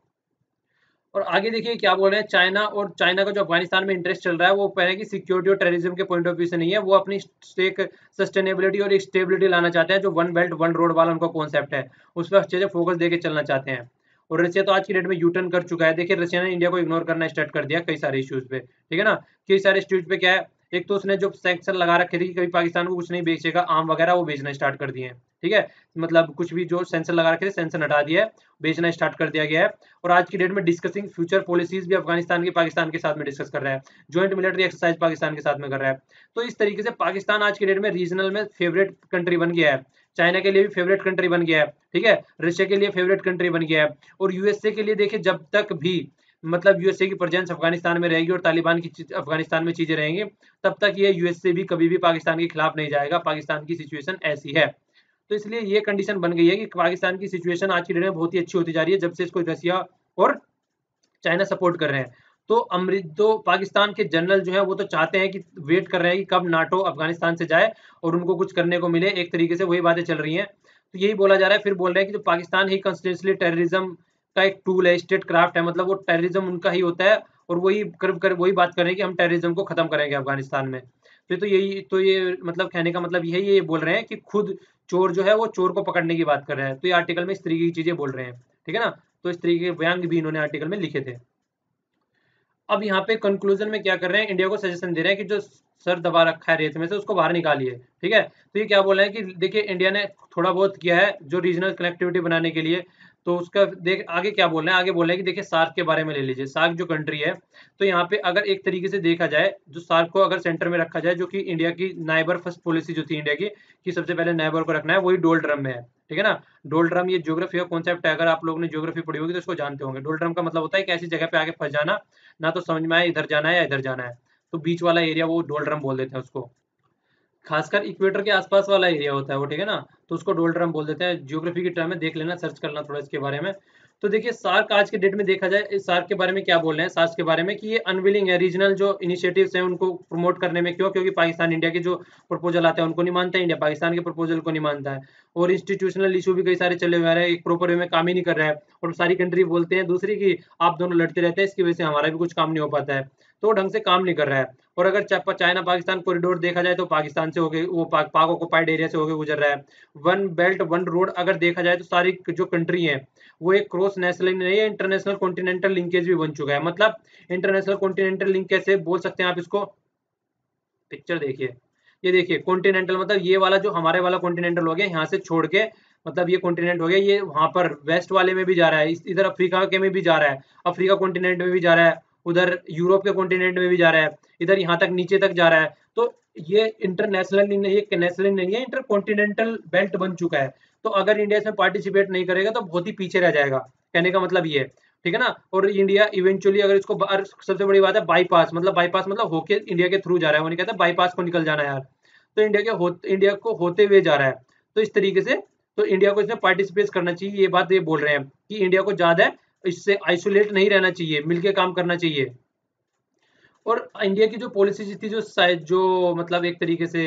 और आगे देखिए क्या बोल रहे हैं, चाइना, और चाइना का जो अफगानिस्तान में इंटरेस्ट चल रहा है, वो पहले की सिक्योरिटी और टेररिज्म के पॉइंट ऑफ व्यू से नहीं है, वो अपनी एक सस्टेनेबिलिटी और स्टेबिलिटी लाना चाहते हैं। जो वन बेल्ट वन रोड वाला उनका कॉन्सेप्ट है, उस पर अच्छे से फोकस देके चलना चाहते हैं। और रशिया तो आज की डेट में यू टर्न कर चुका है। देखिए रशिया ने इंडिया को इग्नोर करना स्टार्ट कर दिया कई सारे इश्यूज पे, ठीक है ना। कई सारे इश्यूज पे क्या है, एक तो उसने जो सैंक्शन लगा रखे थे कि कभी पाकिस्तान को कुछ नहीं बेचेगा, आम वगैरह वो बेचना स्टार्ट कर दिए हैं, ठीक है। मतलब कुछ भी जो सेंसर लगा रखे थे, सेंसर हटा दिया है, बेचना स्टार्ट कर दिया गया है। और आज की डेट में डिस्कसिंग फ्यूचर पॉलिसीज भी अफगानिस्तान की पाकिस्तान के साथ में डिस्कस कर रहा है, ज्वाइंट मिलिट्री एक्सरसाइज पाकिस्तान के साथ में कर रहा है। तो इस तरीके से पाकिस्तान आज की डेट में रीजनल में फेवरेट कंट्री बन गया है, चाइना के लिए भी फेवरेट कंट्री बन गया है, ठीक है, रशिया के लिए फेवरेट कंट्री बन गया है। और यूएसए के लिए देखिए, जब तक भी मतलब यूएसए की प्रेजेंस अफगानिस्तान में रहेगी और तालिबान की अफगानिस्तान में चीजें रहेंगी, तब तक ये यूएसए भी कभी भी पाकिस्तान के खिलाफ नहीं जाएगा। पाकिस्तान की सिचुएशन ऐसी है। तो इसलिए ये कंडीशन बन गई है कि पाकिस्तान की सिचुएशन आज की डेट में बहुत ही अच्छी होती जा रही है, जब से इसको रसिया और चाइना सपोर्ट कर रहे हैं। तो पाकिस्तान के जनरल जो है वो तो चाहते हैं कि वेट कर रहे हैं कि कब नाटो अफगानिस्तान से जाए और उनको कुछ करने को मिले। एक तरीके से वही बातें चल रही हैं। तो यही बोला जा रहा है, फिर बोल रहे हैं कि जो पाकिस्तान ही कंस्टिट्यूशनली टेररिज्म का एक टूल है, स्टेट क्राफ्ट है, मतलब वो टेररिज्म उनका ही होता है। और वही कर वही बात कर रहे हैं कि हम टेररिज्म को खत्म करेंगे अफगानिस्तान में। तो ये मतलब कहने का मतलब यही ये बोल रहे हैं कि खुद चोर जो है वो चोर को पकड़ने की बात कर रहे हैं। तो ये आर्टिकल में इस तरीके की चीजें बोल रहे हैं, ठीक है ना। तो इस तरीके के व्यंग्य भी इन्होंने आर्टिकल में लिखे थे। अब यहाँ पे कंक्लूजन में क्या कर रहे हैं, इंडिया को सजेशन दे रहे हैं कि जो सर दबा रखा है रेत में से उसको बाहर निकालिए, ठीक है। तो ये क्या बोल रहे हैं कि देखिए इंडिया ने थोड़ा बहुत किया है जो रीजनल कनेक्टिविटी बनाने के लिए। तो उसका देख आगे क्या बोल रहे हैं, आगे बोल रहे हैं कि देखिए सार्क के बारे में ले लीजिए। सार्क जो कंट्री है, तो यहाँ पे अगर एक तरीके से देखा जाए, जो सार्क को अगर सेंटर में रखा जाए, जो कि इंडिया की नाइबर फर्स्ट पॉलिसी जो थी इंडिया की, कि सबसे पहले नाइबर को रखना है, वही डोल ड्रम में है, ठीक है ना। डोल ड्रम ये ज्योग्राफी का कॉन्सेप्ट है, अगर आप लोगों ने ज्योग्राफी पढ़ी होगी तो इसको जानते होंगे। डोल ड्रम का मतलब होता है कि ऐसी जगह पे आके फंस जाना, ना तो समझ में आए इधर जाना है या इधर जाना है। तो बीच वाला एरिया वो डोल्ड्रम बोल देते हैं उसको। खासकर इक्वेटर के आसपास वाला एरिया होता है वो, ठीक है ना। तो उसको डोल्ड्रम बोल देते हैं। ज्योग्राफी की टर्म में देख लेना, सर्च करना थोड़ा इसके बारे में। तो देखिए सार्क आज के डेट में देखा जाए, इस सार्क के बारे में क्या बोल रहे हैं, सार्क के बारे में कि ये अनविलिंग है रीजनल जो इनिशिएटिव्स हैं उनको प्रमोट करने में। क्यों? क्योंकि पाकिस्तान इंडिया के जो प्रपोजल आते हैं उनको नहीं मानता है, इंडिया पाकिस्तान के प्रपोजल को नहीं मानता है। और इंस्टीट्यूशनल इशू भी कई सारे चले हुए हैं, एक प्रॉपर वे में काम ही नहीं कर रहा है। और सारी कंट्री बोलते हैं दूसरी की आप दोनों लड़ते रहते हैं, इसकी वजह से हमारा भी कुछ काम नहीं हो पाता है। तो वो ढंग से काम नहीं कर रहा है। और अगर चाइना पाकिस्तान कॉरिडोर देखा जाए तो पाकिस्तान से होके वो पाक ऑक्युपाइड एरिया से होके गुजर रहा है। वन बेल्ट वन रोड अगर देखा जाए तो सारी जो कंट्री है वो एक क्रॉस नेशनल नहीं है, इंटरनेशनल कॉन्टिनेंटल लिंकेज भी बन चुका है। मतलब इंटरनेशनल कॉन्टिनेंटल लिंक कैसे बोल सकते हैं आप इसको, पिक्चर देखिए। ये देखिए कॉन्टिनेंटल मतलब ये वाला जो हमारे वाला कॉन्टिनेंटल हो गया, यहाँ से छोड़ के मतलब ये कॉन्टिनेंट हो गया, ये वहां पर वेस्ट वाले में भी जा रहा है, इधर अफ्रीका के में भी जा रहा है, अफ्रीका कॉन्टिनेंट में भी जा रहा है, उधर यूरोप के कॉन्टिनेंट में भी जा रहा है, इधर यहाँ तक नीचे तक जा रहा है। तो ये इंटरनेशनल नहीं है, नेशनल नहीं है, इंटर कॉन्टिनेंटल बेल्ट बन चुका है। तो अगर इंडिया इसमें पार्टिसिपेट नहीं करेगा तो बहुत ही पीछे रह जाएगा, कहने का मतलब ये है, ठीक है ना। और इंडिया इवेंचुअली अगर इसको सबसे बड़ी बात है बाईपास, मतलब होके इंडिया के थ्रू जा रहा है, वो नहीं कहता बाईपास को निकल जाना यार। तो इंडिया को होते हुए जा रहा है। तो इस तरीके से तो इंडिया को इसमें पार्टिसिपेट करना चाहिए, ये बात ये बोल रहे हैं कि इंडिया को ज्यादा इससे आइसोलेट नहीं रहना चाहिए, मिलके काम करना चाहिए। और इंडिया की जो पॉलिसी थी, जो मतलब एक तरीके से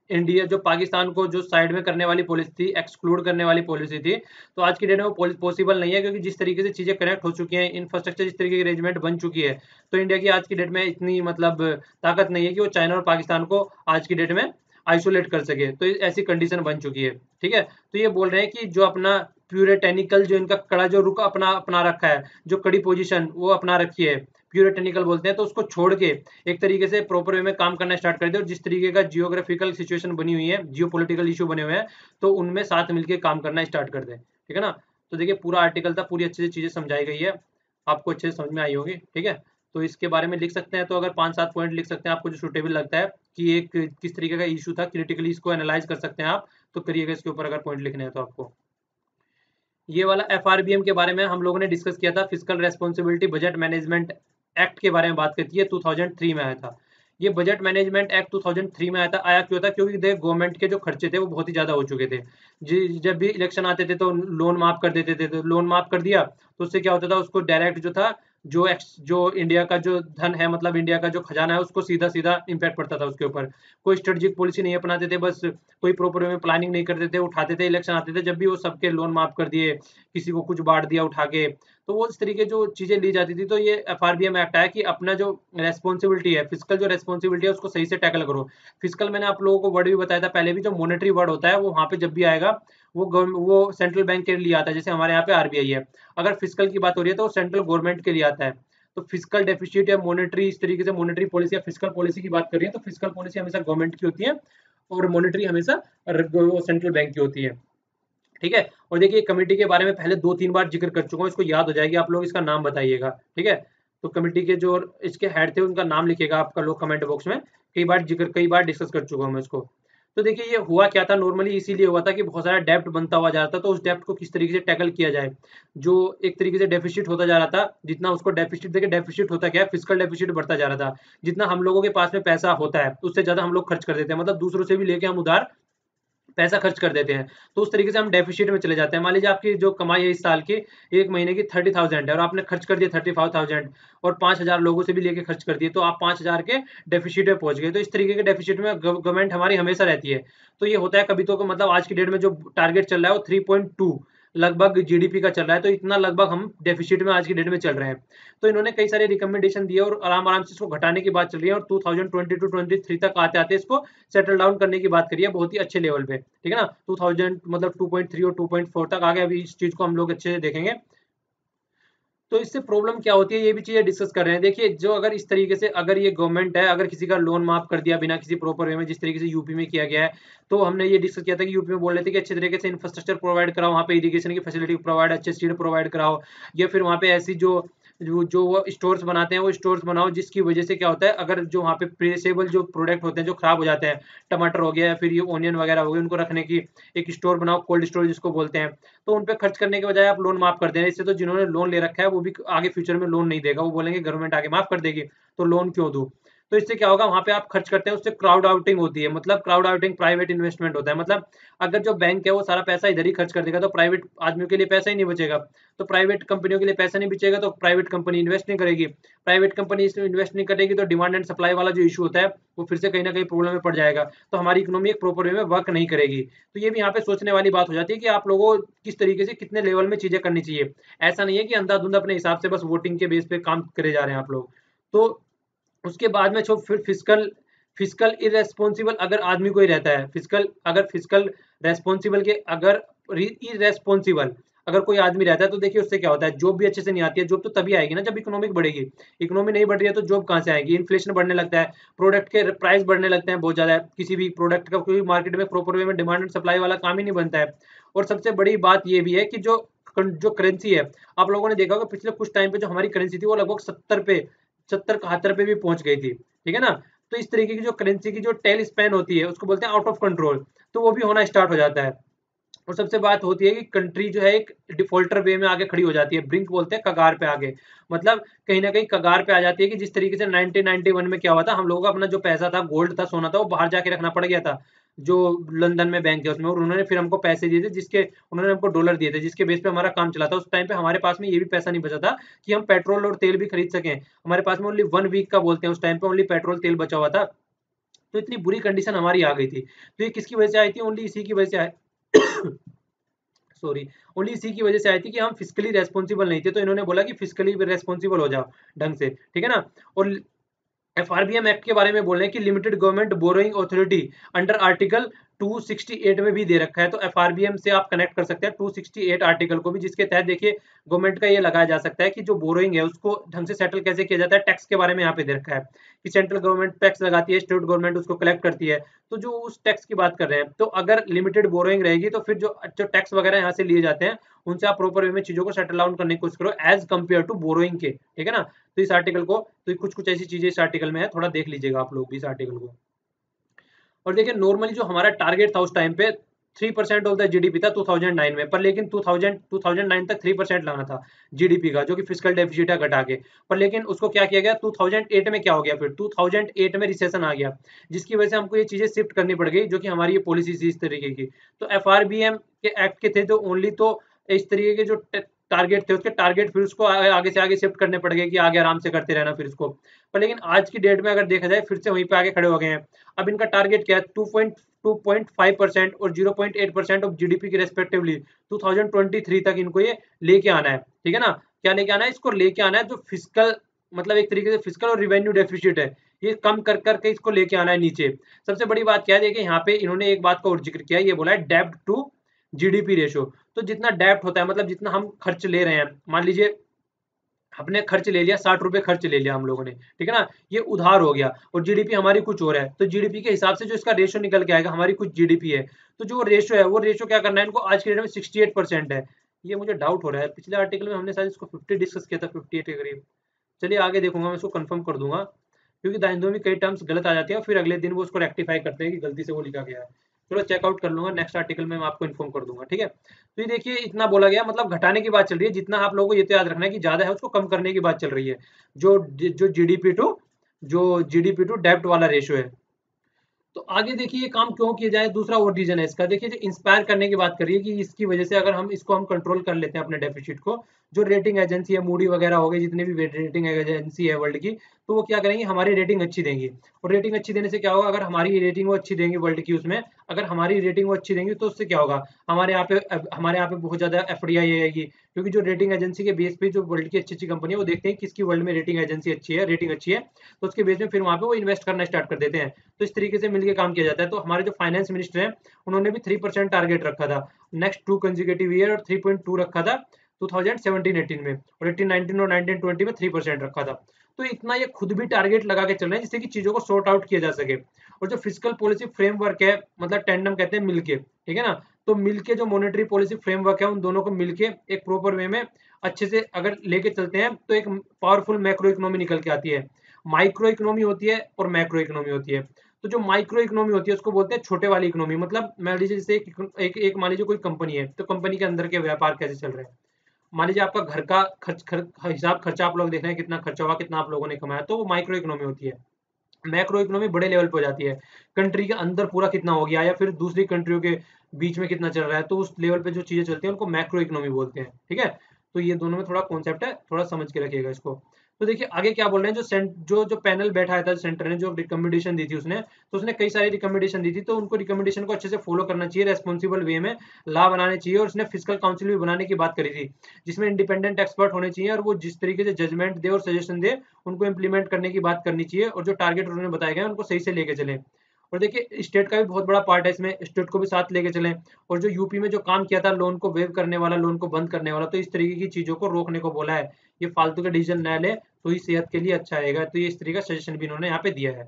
इंडिया जो पाकिस्तान को जो साइड में करने वाली पॉलिसी थी, एक्सक्लूड करने वाली पॉलिसी थी, तो आज की डेट में वो पॉसिबल नहीं है। क्योंकि जिस तरीके से चीजें कनेक्ट हो चुकी हैं, इंफ्रास्ट्रक्चर जिस तरीके की अरेंजमेंट बन चुकी है, तो इंडिया की आज की डेट में इतनी मतलब ताकत नहीं है कि वो चाइना और पाकिस्तान को आज की डेट में आइसोलेट कर सके। तो ऐसी कंडीशन बन चुकी है, ठीक है। तो ये बोल रहे हैं कि जो अपना प्यूरेटेनिकल जो इनका कड़ा जो रुख अपना अपना रखा है, जो कड़ी पोजीशन वो अपना रखी है, प्यूरेटेनिकल बोलते हैं, तो उसको छोड़ के एक तरीके से प्रॉपर वे में काम करना स्टार्ट कर दे। और जिस तरीके का जियोग्राफिकल सिचुएशन बनी हुई है, जियोपॉलिटिकल इशू बने हुए हैं, तो उनमें साथ मिलकर काम करना स्टार्ट कर दे, ठीक है ना। तो देखिए पूरा आर्टिकल था, पूरी अच्छे से चीजें समझाई गई है, आपको अच्छे से समझ में आई होगी, ठीक है। तो इसके बारे में लिख सकते हैं, तो अगर 5-7 पॉइंट लिख सकते हैं आपको जो सुटेबल लगता है कि एक किस तरीके का इशू था, क्रिटिकली इसको एनालाइज कर सकते हैं आप। तो करिएगा इसके ऊपर अगर पॉइंट लिखने हैं तो आपको। ये वाला एफआरबीएम के बारे में हम लोगों ने डिस्कस किया था, physical responsibility budget management act के बारे में बात करती है, 2003 में आया था। ये बजट मैनेजमेंट एक्ट 2003 में आया था। आया क्यों था? क्योंकि देख गवर्नमेंट के जो खर्चे थे वो बहुत ही ज्यादा हो चुके थे। जब भी इलेक्शन आते थे तो लोन माफ कर देते थे, तो लोन माफ कर दिया तो उससे क्या होता था, उसको डायरेक्ट जो था जो इंडिया का जो धन है, मतलब इंडिया का जो खजाना है, उसको सीधा सीधा इम्पैक्ट पड़ता था उसके ऊपर। कोई स्ट्रेटेजिक पॉलिसी नहीं अपनाते थे, बस कोई प्रॉपर वे में प्लानिंग नहीं करते थे, उठाते थे, इलेक्शन आते थे जब भी वो सबके लोन माफ कर दिए, किसी को कुछ बांट दिया उठा के। तो वो इस तरीके जो चीजें ली जाती थी। तो ये एफआरबीएम एक्ट है कि अपना जो रेस्पॉन्सिबिलिटी है, फिजिकल जो रेस्पॉन्सिबिलिटी है, उसको सही से टैकल करो। फिजिकल मैंने आप लोगों को वर्ड भी बताया था पहले भी, जो मॉनेटरी वर्ड होता है वो वहां पे जब भी आएगा वो सेंट्रल बैंक के लिए आता है, जैसे हमारे यहाँ पे आरबीआई है। अगर फिजिकल की बात हो रही है तो सेंट्रल गवर्नमेंट के लिए आता है। तो फिजिकल डेफिसिट या मॉनेटरी, इस तरीके से मॉनेटरी पॉलिसी या फिजिकल पॉलिसी की बात कर रही है, तो फिजिकल पॉलिसी हमेशा गवर्नमेंट की होती है और मॉनेटरी हमेशा सेंट्रल बैंक की होती है, ठीक है। और देखिए कमेटी के बारे में पहले 2-3 बार जिक्र कर चुका हूँ, इसको याद हो जाएगी, आप लोग इसका नाम बताइएगा, ठीक है। तो कमेटी के जो इसके हेड थे उनका नाम लिखिएगा आपका लोग कमेंट बॉक्स में, कई बार डिस्कस कर चुका हूँ मैं इसको। तो देखिए ये हुआ क्या था, नॉर्मली इसीलिए हुआ था कि बहुत सारा डेब्ट बनता हुआ जा रहा था, तो उस डेब्ट को किस तरीके से टैकल किया जाए। जो एक तरीके से डेफिसिट होता जा रहा था, जितना उसको डेफिसिट, देखिए डेफिसिट होता क्या है, फिजिकल डेफिसिट बढ़ता जा रहा था। जितना हम लोगों के पास में पैसा होता है उससे ज्यादा हम लोग खर्च कर देते हैं, मतलब दूसरों से भी लेके हम उधार पैसा खर्च कर देते हैं। तो उस तरीके से हम डेफिसिट में चले जाते हैं। मान लीजिए आपकी जो कमाई है इस साल की, एक महीने की 30,000 है और आपने खर्च कर दिया 35,000 और 5,000 लोगों से भी लेके खर्च कर दिए, तो आप 5,000 के डेफिसिट में पहुंच गए। तो इस तरीके के डेफिसिट में गवर्नमेंट हमारी हमेशा रहती है। तो ये होता है कभी तो, मतलब आज की डेट में जो टारगेट चल रहा है वो 3.2 लगभग जीडीपी का चल रहा है, तो इतना लगभग हम डेफिसिट में आज की डेट में चल रहे हैं। तो इन्होंने कई सारे रिकमेंडेशन दिए और आराम आराम से इसको घटाने की बात चल रही है, और 2022-23 तक आते आते इसको सेटल डाउन करने की बात करिए बहुत ही अच्छे लेवल पे, ठीक है ना। 2000 मतलब 2.3 और 2.4 तक आ गए, अभी इस चीज को हम लोग अच्छे से देखेंगे। तो इससे प्रॉब्लम क्या होती है ये भी चीजें डिस्कस कर रहे हैं। देखिए जो अगर इस तरीके से अगर ये गवर्नमेंट है, अगर किसी का लोन माफ कर दिया बिना किसी प्रॉपर वे में, जिस तरीके से यूपी में किया गया है, तो हमने ये डिस्कस किया था कि यूपी में बोल रहे थे कि अच्छे तरीके से इंफ्रास्ट्रक्चर प्रोवाइड कराओ, वहाँ पे इरिगेशन की फैसिलिटी प्रोवाइड, अच्छे सीड प्रोवाइड कराओ, या फिर वहाँ पे ऐसी जो वो स्टोर्स बनाते हैं वो स्टोर्स बनाओ, जिसकी वजह से क्या होता है, अगर जो वहाँ पे पेरिसेबल जो प्रोडक्ट होते हैं जो खराब हो जाते हैं, टमाटर हो गया या फिर ये ओनियन वगैरह हो गए, उनको रखने की एक स्टोर बनाओ, कोल्ड स्टोर जिसको बोलते हैं। तो उन पे खर्च करने के बजाय आप लोन माफ कर दें। इससे तो जिन्होंने लोन ले रखा है वो भी आगे फ्यूचर में लोन नहीं देगा, वो बोलेंगे गवर्नमेंट आगे माफ कर देगी, तो लोन क्यों दूं। तो इससे क्या होगा, वहां पे आप खर्च करते हैं उससे क्राउड आउटिंग होती है, मतलब क्राउड आउटिंग प्राइवेट इन्वेस्टमेंट होता है। मतलब अगर जो बैंक है वो सारा पैसा इधर ही खर्च कर देगा तो प्राइवेट आदमियों के लिए पैसा ही नहीं बचेगा, तो प्राइवेट कंपनियों के लिए पैसा नहीं बचेगा, तो प्राइवेट कंपनी इन्वेस्ट नहीं करेगी। प्राइवेट कंपनी इसमें इन्वेस्ट नहीं करेगी तो डिमांड एंड सप्लाई वाला जो इशू होता है वो फिर से कहीं ना कहीं प्रॉब्लम में पड़ जाएगा, तो हमारी इकोनॉमी एक प्रॉपर वे में वर्क नहीं करेगी। तो ये भी यहाँ पे सोचने वाली बात हो जाती है कि आप लोगों को किस तरीके से कितने लेवल में चीजें करनी चाहिए। ऐसा नहीं है कि अंधाधुंध अपने हिसाब से बस वोटिंग के बेस पे काम करे जा रहे हैं आप लोग। तो उसके बाद में जो फिर फिजिकल फिजिकल इरेस्पॉन्सिबल अगर आदमी कोई रहता है, फिजिकल अगर फिजिकल रेस्पॉन्सिबल के अगर इरेस्पॉन्सिबल अगर कोई आदमी रहता है, तो देखिए उससे क्या होता है, जॉब भी अच्छे से नहीं आती है। जॉब तो तभी आएगी ना जब इकोनॉमिक बढ़ेगी, इकोनॉमी नहीं बढ़ रही है तो जॉब कहाँ से आएगी, इन्फ्लेशन बढ़ने लगता है, प्रोडक्ट के प्राइस बढ़ने लगते हैं बहुत ज्यादा, किसी भी प्रोडक्ट का कोई मार्केट में प्रॉपर वे में डिमांड एंड सप्लाई वाला काम ही नहीं बनता है। और सबसे बड़ी बात ये भी है कि जो करेंसी है, आप लोगों ने देखा होगा पिछले कुछ टाइम पे जो हमारी करेंसी थी वो लगभग 70 71 पे भी पहुंच गई थी, ठीक है ना। तो इस तरीके की जो करेंसी की जो टेल स्पेन होती है उसको बोलते हैं आउट ऑफ कंट्रोल, तो वो भी होना स्टार्ट हो जाता है। और सबसे बात होती है कि कंट्री जो है एक डिफॉल्टर वे में आगे खड़ी हो जाती है, ब्रिंक बोलते हैं कगार पे आगे, मतलब कहीं ना कहीं कगार पे आ जाती है कि जिस तरीके से 1991 में क्या हुआ था, हम लोगों का अपना जो पैसा था, गोल्ड था, सोना था, वो बाहर जाके रखना पड़ गया था, जो लंदन में बैंक है उसमें, और उन्होंने फिर हमको पैसे दिए थे, जिसके उन्होंने हमको डॉलर दिए थे जिसके बेस पे हमारा काम चला था। उस टाइम पे हमारे पास में ये भी पैसा नहीं बचा था कि हम पेट्रोल और तेल भी खरीद सकें, हमारे पास में ओनली 1 वीक का बोलते हैं उस टाइम पे ओनली पेट्रोल तेल बचा हुआ था। तो इतनी बुरी कंडीशन हमारी आ गई थी। तो ये किसकी वजह से आई थी, ओनली इसी की वजह से आई सॉरी, ओनली इसी की वजह से आई थी कि हम फिजिकली रेस्पॉन्सिबल नहीं थे, तो इन्होंने बोला कि फिजिकली रेस्पॉन्सिबल हो जाओ ढंग से, ठीक है ना। और एफआरबीएम एक्ट के बारे में बोल रहे हैं कि limited government borrowing authority under article 268 में भी दे रखा है, तो एफआरबीएम से आप कनेक्ट कर सकते हैं 268 आर्टिकल को भी, जिसके तहत देखिए गवर्नमेंट का ये लगाया जा सकता है कि जो बोरोइंग है उसको ढंग से सेटल कैसे किया जाता है। टैक्स के बारे में यहाँ पे दे रखा है कि सेंट्रल गवर्नमेंट टैक्स लगाती है, स्टेट गवर्नमेंट उसको कलेक्ट करती है, तो जो उस टैक्स की बात कर रहे हैं, तो अगर लिमिटेड बोरोइंग रहेगी तो फिर जो जो टैक्स वगैरह यहाँ से लिए जाते हैं उनसे आप प्रॉपर वे में चीजों को सेटल डाउन करने की कोशिश करो एज कंपेयर टू बोरोइंग के, ठीक है ना। तो इस आर्टिकल को, तो कुछ कुछ ऐसी चीजें इस आर्टिकल में है, थोड़ा देख लीजिएगा आप लोग भी इस आर्टिकल को। और देखिए नॉर्मली जो हमारा टारगेट था उस टाइम पे 3% ऑफ द जीडीपी था 2009 में, पर लेकिन 2009 तक 3% लाना था जीडीपी का, जो कि फिजिकल डेफिसिट है घटा के। पर लेकिन उसको क्या किया गया, 2008 में क्या हो गया, फिर 2008 में रिसेशन आ गया, जिसकी वजह से हमको ये चीजें शिफ्ट करनी पड़ गई, जो कि हमारी ये पॉलिसी थी इस तरीके की। तो एफआरबीएम के एक्ट के थे तो ओनली तो इस तरीके के जो टारगेट थे उसके टारगेट फिर उसको आगे से आगे शिफ्ट करने पड़ गए कि आगे आराम से करते रहना फिर इसको। पर लेकिन आज की डेट में अगर देखा जाए फिर से वहीं पे आगे खड़े हो गए हैं। अब इनका टारगेट क्या है, 2.5% और 0.8% ऑफ जीडीपी की रेस्पेक्टिवली 2023 तक इनको ये लेके आना है, ठीक है ना। क्या लेके आना है, इसको लेके आना है जो फिजिकल, मतलब एक तरीके से फिजिकल और रिवेन्यू डेफिसिट है ये कम कर करके इसको लेके आना है नीचे। सबसे बड़ी बात क्या है, देखिए यहाँ पे इन्होंने एक बात का और जिक्र किया है, ये बोला है डेब्ट टू जीडीपी रेशो। तो जितना डेब्ट होता है, मतलब जितना हम खर्च ले रहे हैं, मान लीजिए हमने खर्च ले लिया 60 रुपए खर्च ले लिया हम लोगों ने, ठीक है ना, ये उधार हो गया, और जीडीपी हमारी कुछ और है, तो जीडीपी के हिसाब से जो इसका रेशो निकल के आएगा, हमारी कुछ जीडीपी है, तो जो रेशो है वो रेशो क्या करना है इनको, आज के डेट में 68% है। ये मुझे डाउट हो रहा है, पिछले आर्टिकल में हमने शायद इसको 50 डिस्कस किया था, 58 के करीब। चलिए आगे देखूंगा मैं इसको कंफर्म कर दूंगा। क्योंकि दाइंदो में कई टर्म्स गलत आ जाती है और फिर अगले दिन वो उसको रेक्टिफाई करते हैं कि गलती से वो लिखा गया है। चलो चेकआउट कर लूंगा, नेक्स्ट आर्टिकल में मैं आपको इन्फॉर्म कर दूंगा, ठीक है। तो ये देखिए इतना बोला गया, मतलब घटाने की बात चल रही है, जितना आप लोगों को ये तो याद रखना है कि ज्यादा है उसको कम करने की बात चल रही है। जो जो जीडीपी टू डेब्ट वाला रेशियो है। तो आगे देखिए ये काम क्यों किया जाए, दूसरा और रीजन है इसका। देखिए जो इंस्पायर करने की बात करिए कि इसकी वजह से अगर हम इसको कंट्रोल कर लेते हैं अपने डेफिसिट को, जो रेटिंग एजेंसी है, मूडी वगैरह हो गई, जितनी भी रेटिंग एजेंसी है वर्ल्ड की, तो वो क्या करेंगी, हमारी रेटिंग अच्छी देंगी। और रेटिंग अच्छी देने से क्या होगा, अगर हमारी रेटिंग वो अच्छी देंगी वर्ल्ड की, उसमें अगर हमारी रेटिंग वो अच्छी देंगी तो उससे क्या होगा, हमारे यहाँ पे बहुत ज्यादा एफडीआई आएगी। क्योंकि जो रेटिंग एजेंसी के बेस पे जो वर्ल्ड की अच्छी अच्छी कंपनी है वो देखते हैं किसकी वर्ल्ड में रेटिंग एजेंसी अच्छी है, रेटिंग अच्छी है, तो उसके बेस में फिर वहां पे वो इन्वेस्ट करना स्टार्ट कर देते हैं। तो इस तरीके से मिलकर काम किया जाता है। तो हमारे जो फाइनेंस मिनिस्टर हैं उन्होंने भी 3% टारगेट रखा था नेक्स्ट 2 कंसेक्यूटिव ईयर, और 3.2 रखा था 2017-18 में, और 18-19 और 19-20 में 3% रखा था। तो इतना ये खुद भी टारगेट लगा के चल रहे हैं जिससे कि चीजों को सॉर्ट आउट किया जा सके। और जो फिजिकल पॉलिसी फ्रेमवर्क है, मतलब टेंडम कहते हैं मिलके, ठीक है ना, तो मिलके जो मॉनेटरी पॉलिसी फ्रेमवर्क है उन दोनों को मिलके एक प्रॉपर वे में अच्छे से अगर लेके चलते हैं तो एक पावरफुल मैक्रो इकोनॉमी निकल के आती है। माइक्रो इकोनॉमी होती है और मैक्रो इकोनॉमी होती है। तो जो माइक्रो इकोनॉमी होती है उसको बोलते हैं छोटे वाली इकोनॉमी। मतलब मान लीजिए जैसे एक मान लीजिए कोई कंपनी है, तो कंपनी के अंदर के व्यापार कैसे चल रहे हैं। मान लीजिए आपका घर का हिसाब खर्चा आप लोग देख रहे हैं, कितना खर्चा हुआ, कितना आप लोगों ने कमाया, तो वो माइक्रो इकोनॉमी होती है। मैक्रो इकोनॉमी बड़े लेवल पे हो जाती है, कंट्री के अंदर पूरा कितना हो गया या फिर दूसरी कंट्रियों के बीच में कितना चल रहा है, तो उस लेवल पे जो चीजें चलती हैं उनको मैक्रो इकोनॉमी बोलते हैं, ठीक है। तो ये दोनों में थोड़ा कॉन्सेप्ट है, थोड़ा समझ के रखिएगा इसको। तो देखिए आगे क्या बोल रहे हैं, जो पैनल बैठा था सेंटर ने जो रिकमेंडेशन दी थी उसने, तो उसने कई सारी रिकमेंडेशन दी थी, तो उनको रिकमेंडेशन को अच्छे से फॉलो करना चाहिए, रेस्पॉन्सिबल वे में ला बनाने चाहिए। और उसने फिजिकल काउंसिल भी बनाने की बात करी थी, जिसमें इंडिपेंडेंट एक्सपर्ट होने चाहिए और वो जिस तरीके से जजमेंट दे और सजेशन दे उनको इम्प्लीमेंट करने की बात करनी चाहिए, और जो टारगेट उन्होंने बताए गए उनको सही से लेके चलें। और देखिए स्टेट का भी बहुत बड़ा पार्ट है इसमें, स्टेट को भी साथ लेके चलें। और जो यूपी में जो काम किया था लोन को वेव करने वाला, लोन को बंद करने वाला, तो इस तरीके की चीजों को रोकने को बोला है। ये फालतू के डिसीजन न ले तो ही सेहत के लिए अच्छा रहेगा। तो ये इस तरीके का सजेशन भी इन्होंने यहाँ पे दिया है।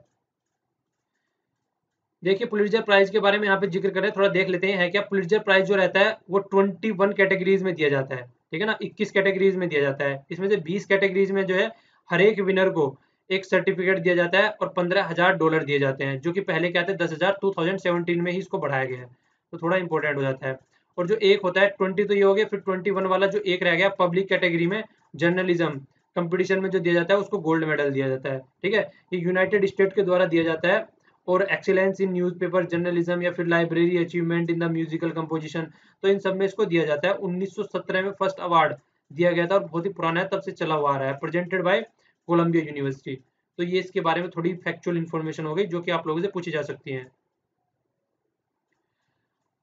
देखिए पुलिट्जर प्राइज के बारे में यहाँ पे जिक्र करें, थोड़ा देख लेते हैं है क्या। पुलिट्जर प्राइज जो रहता है वो 21 कैटेगरीज में दिया जाता है, ठीक है ना, 21 कैटेगरीज में दिया जाता है। इसमें से 20 कैटेगरीज में जो है हर एक विनर को एक सर्टिफिकेट दिया जाता है और $15,000 दिए जाते हैं, जो कि पहले क्या थे 10,000, 2017 में ही इसको बढ़ाया गया है। तो थोड़ा इंपॉर्टेंट हो जाता है। और जो एक होता है 20 तो ये हो गया, फिर 21 वाला जो एक रह गया पब्लिक कैटेगरी में, जर्नलिज्म कंपटीशन में जो दिया जाता है उसको गोल्ड मेडल दिया जाता है, ठीक है। ये यूनाइटेड स्टेट के द्वारा दिया जाता है। और एक्सीलेंस इन न्यूज़पेपर जर्नलिज्म या फिर library achievement in the musical composition, तो इन सब में इसको दिया जाता है। 1917 में फर्स्ट अवार्ड दिया गया था और बहुत ही पुराना है, तब से चला हुआ आ रहा है, प्रेजेंटेड बाय कोलंबिया यूनिवर्सिटी। तो ये इसके बारे में थोड़ी फैक्चुअल इन्फॉर्मेशन हो गई जो कि आप लोगों से पूछी जा सकती है।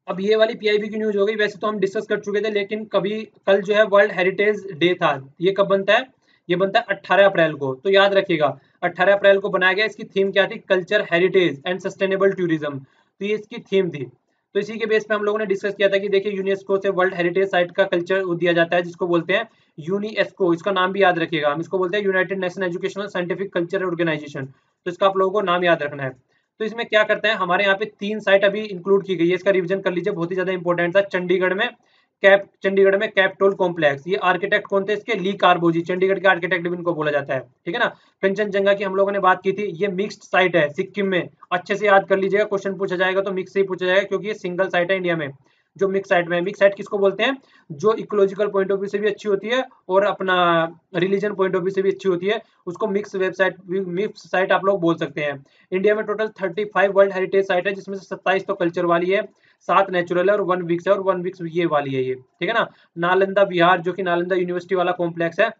अब ये वाली पीआईबी की न्यूज हो गई, वैसे तो हम डिस्कस कर चुके थे, लेकिन कभी कल जो है वर्ल्ड हेरिटेज डे था। ये कब बनता है, ये बनता है 18 अप्रैल को, तो याद रखिएगा 18 अप्रैल को बनाया गया। इसकी थीम क्या थी, culture heritage and sustainable tourism, तो ये इसकी थीम थी। तो इसी के बेस पे हम लोगों ने डिस्कस किया था कि देखिए यूनेस्को से वर्ल्ड हेरिटेज साइट का कल्चर दिया जाता है, जिसको बोलते हैं यूनीएस्को। इसका नाम भी याद रखिएगा, हम इसको बोलते हैं United Nation Educational Scientific Culture Organisation. तो इसका आप लोगों को नाम याद रखना है। तो इसमें क्या करते हैं, हमारे यहाँ पे 3 साइट अभी इंक्लूड की गई है, इसका रिवीजन कर लीजिए, बहुत ही ज्यादा इंपॉर्टेंट था। चंडीगढ़ में कैपिटोल कॉम्प्लेक्स, ये आर्किटेक्ट कौन थे इसके, ली कार्बोजी, चंडीगढ़ के आर्किटेक्ट भी इनको बोला जाता है, ठीक है ना। कंचनजंगा की हम लोगों ने बात की थी, ये मिक्स्ड साइट है सिक्किम में, अच्छे से याद कर लीजिएगा, क्वेश्चन पूछा जाएगा तो मिक्स से ही पूछा जाएगा, क्योंकि ये सिंगल साइट है इंडिया में। जो मिक्स साइट में, मिक्स साइट किसको बोलते हैं, जो इकोलॉजिकल पॉइंट ऑफ व्यू से भी अच्छी होती है और अपना रिलीजन पॉइंट ऑफ व्यू से भी अच्छी होती है, उसको मिक्स साइट आप लोग बोल सकते हैं। इंडिया में टोटल 35 वर्ल्ड हेरिटेज साइट है, जिसमें से 27 तो कल्चर वाली है, 7 नेचुरल है और 1 विक्स है, और 1 विक्स ये वाली है ये, ठीक है ना। नालंदा विहार जो कि नालंदा यूनिवर्सिटी वाला कॉम्प्लेक्स है,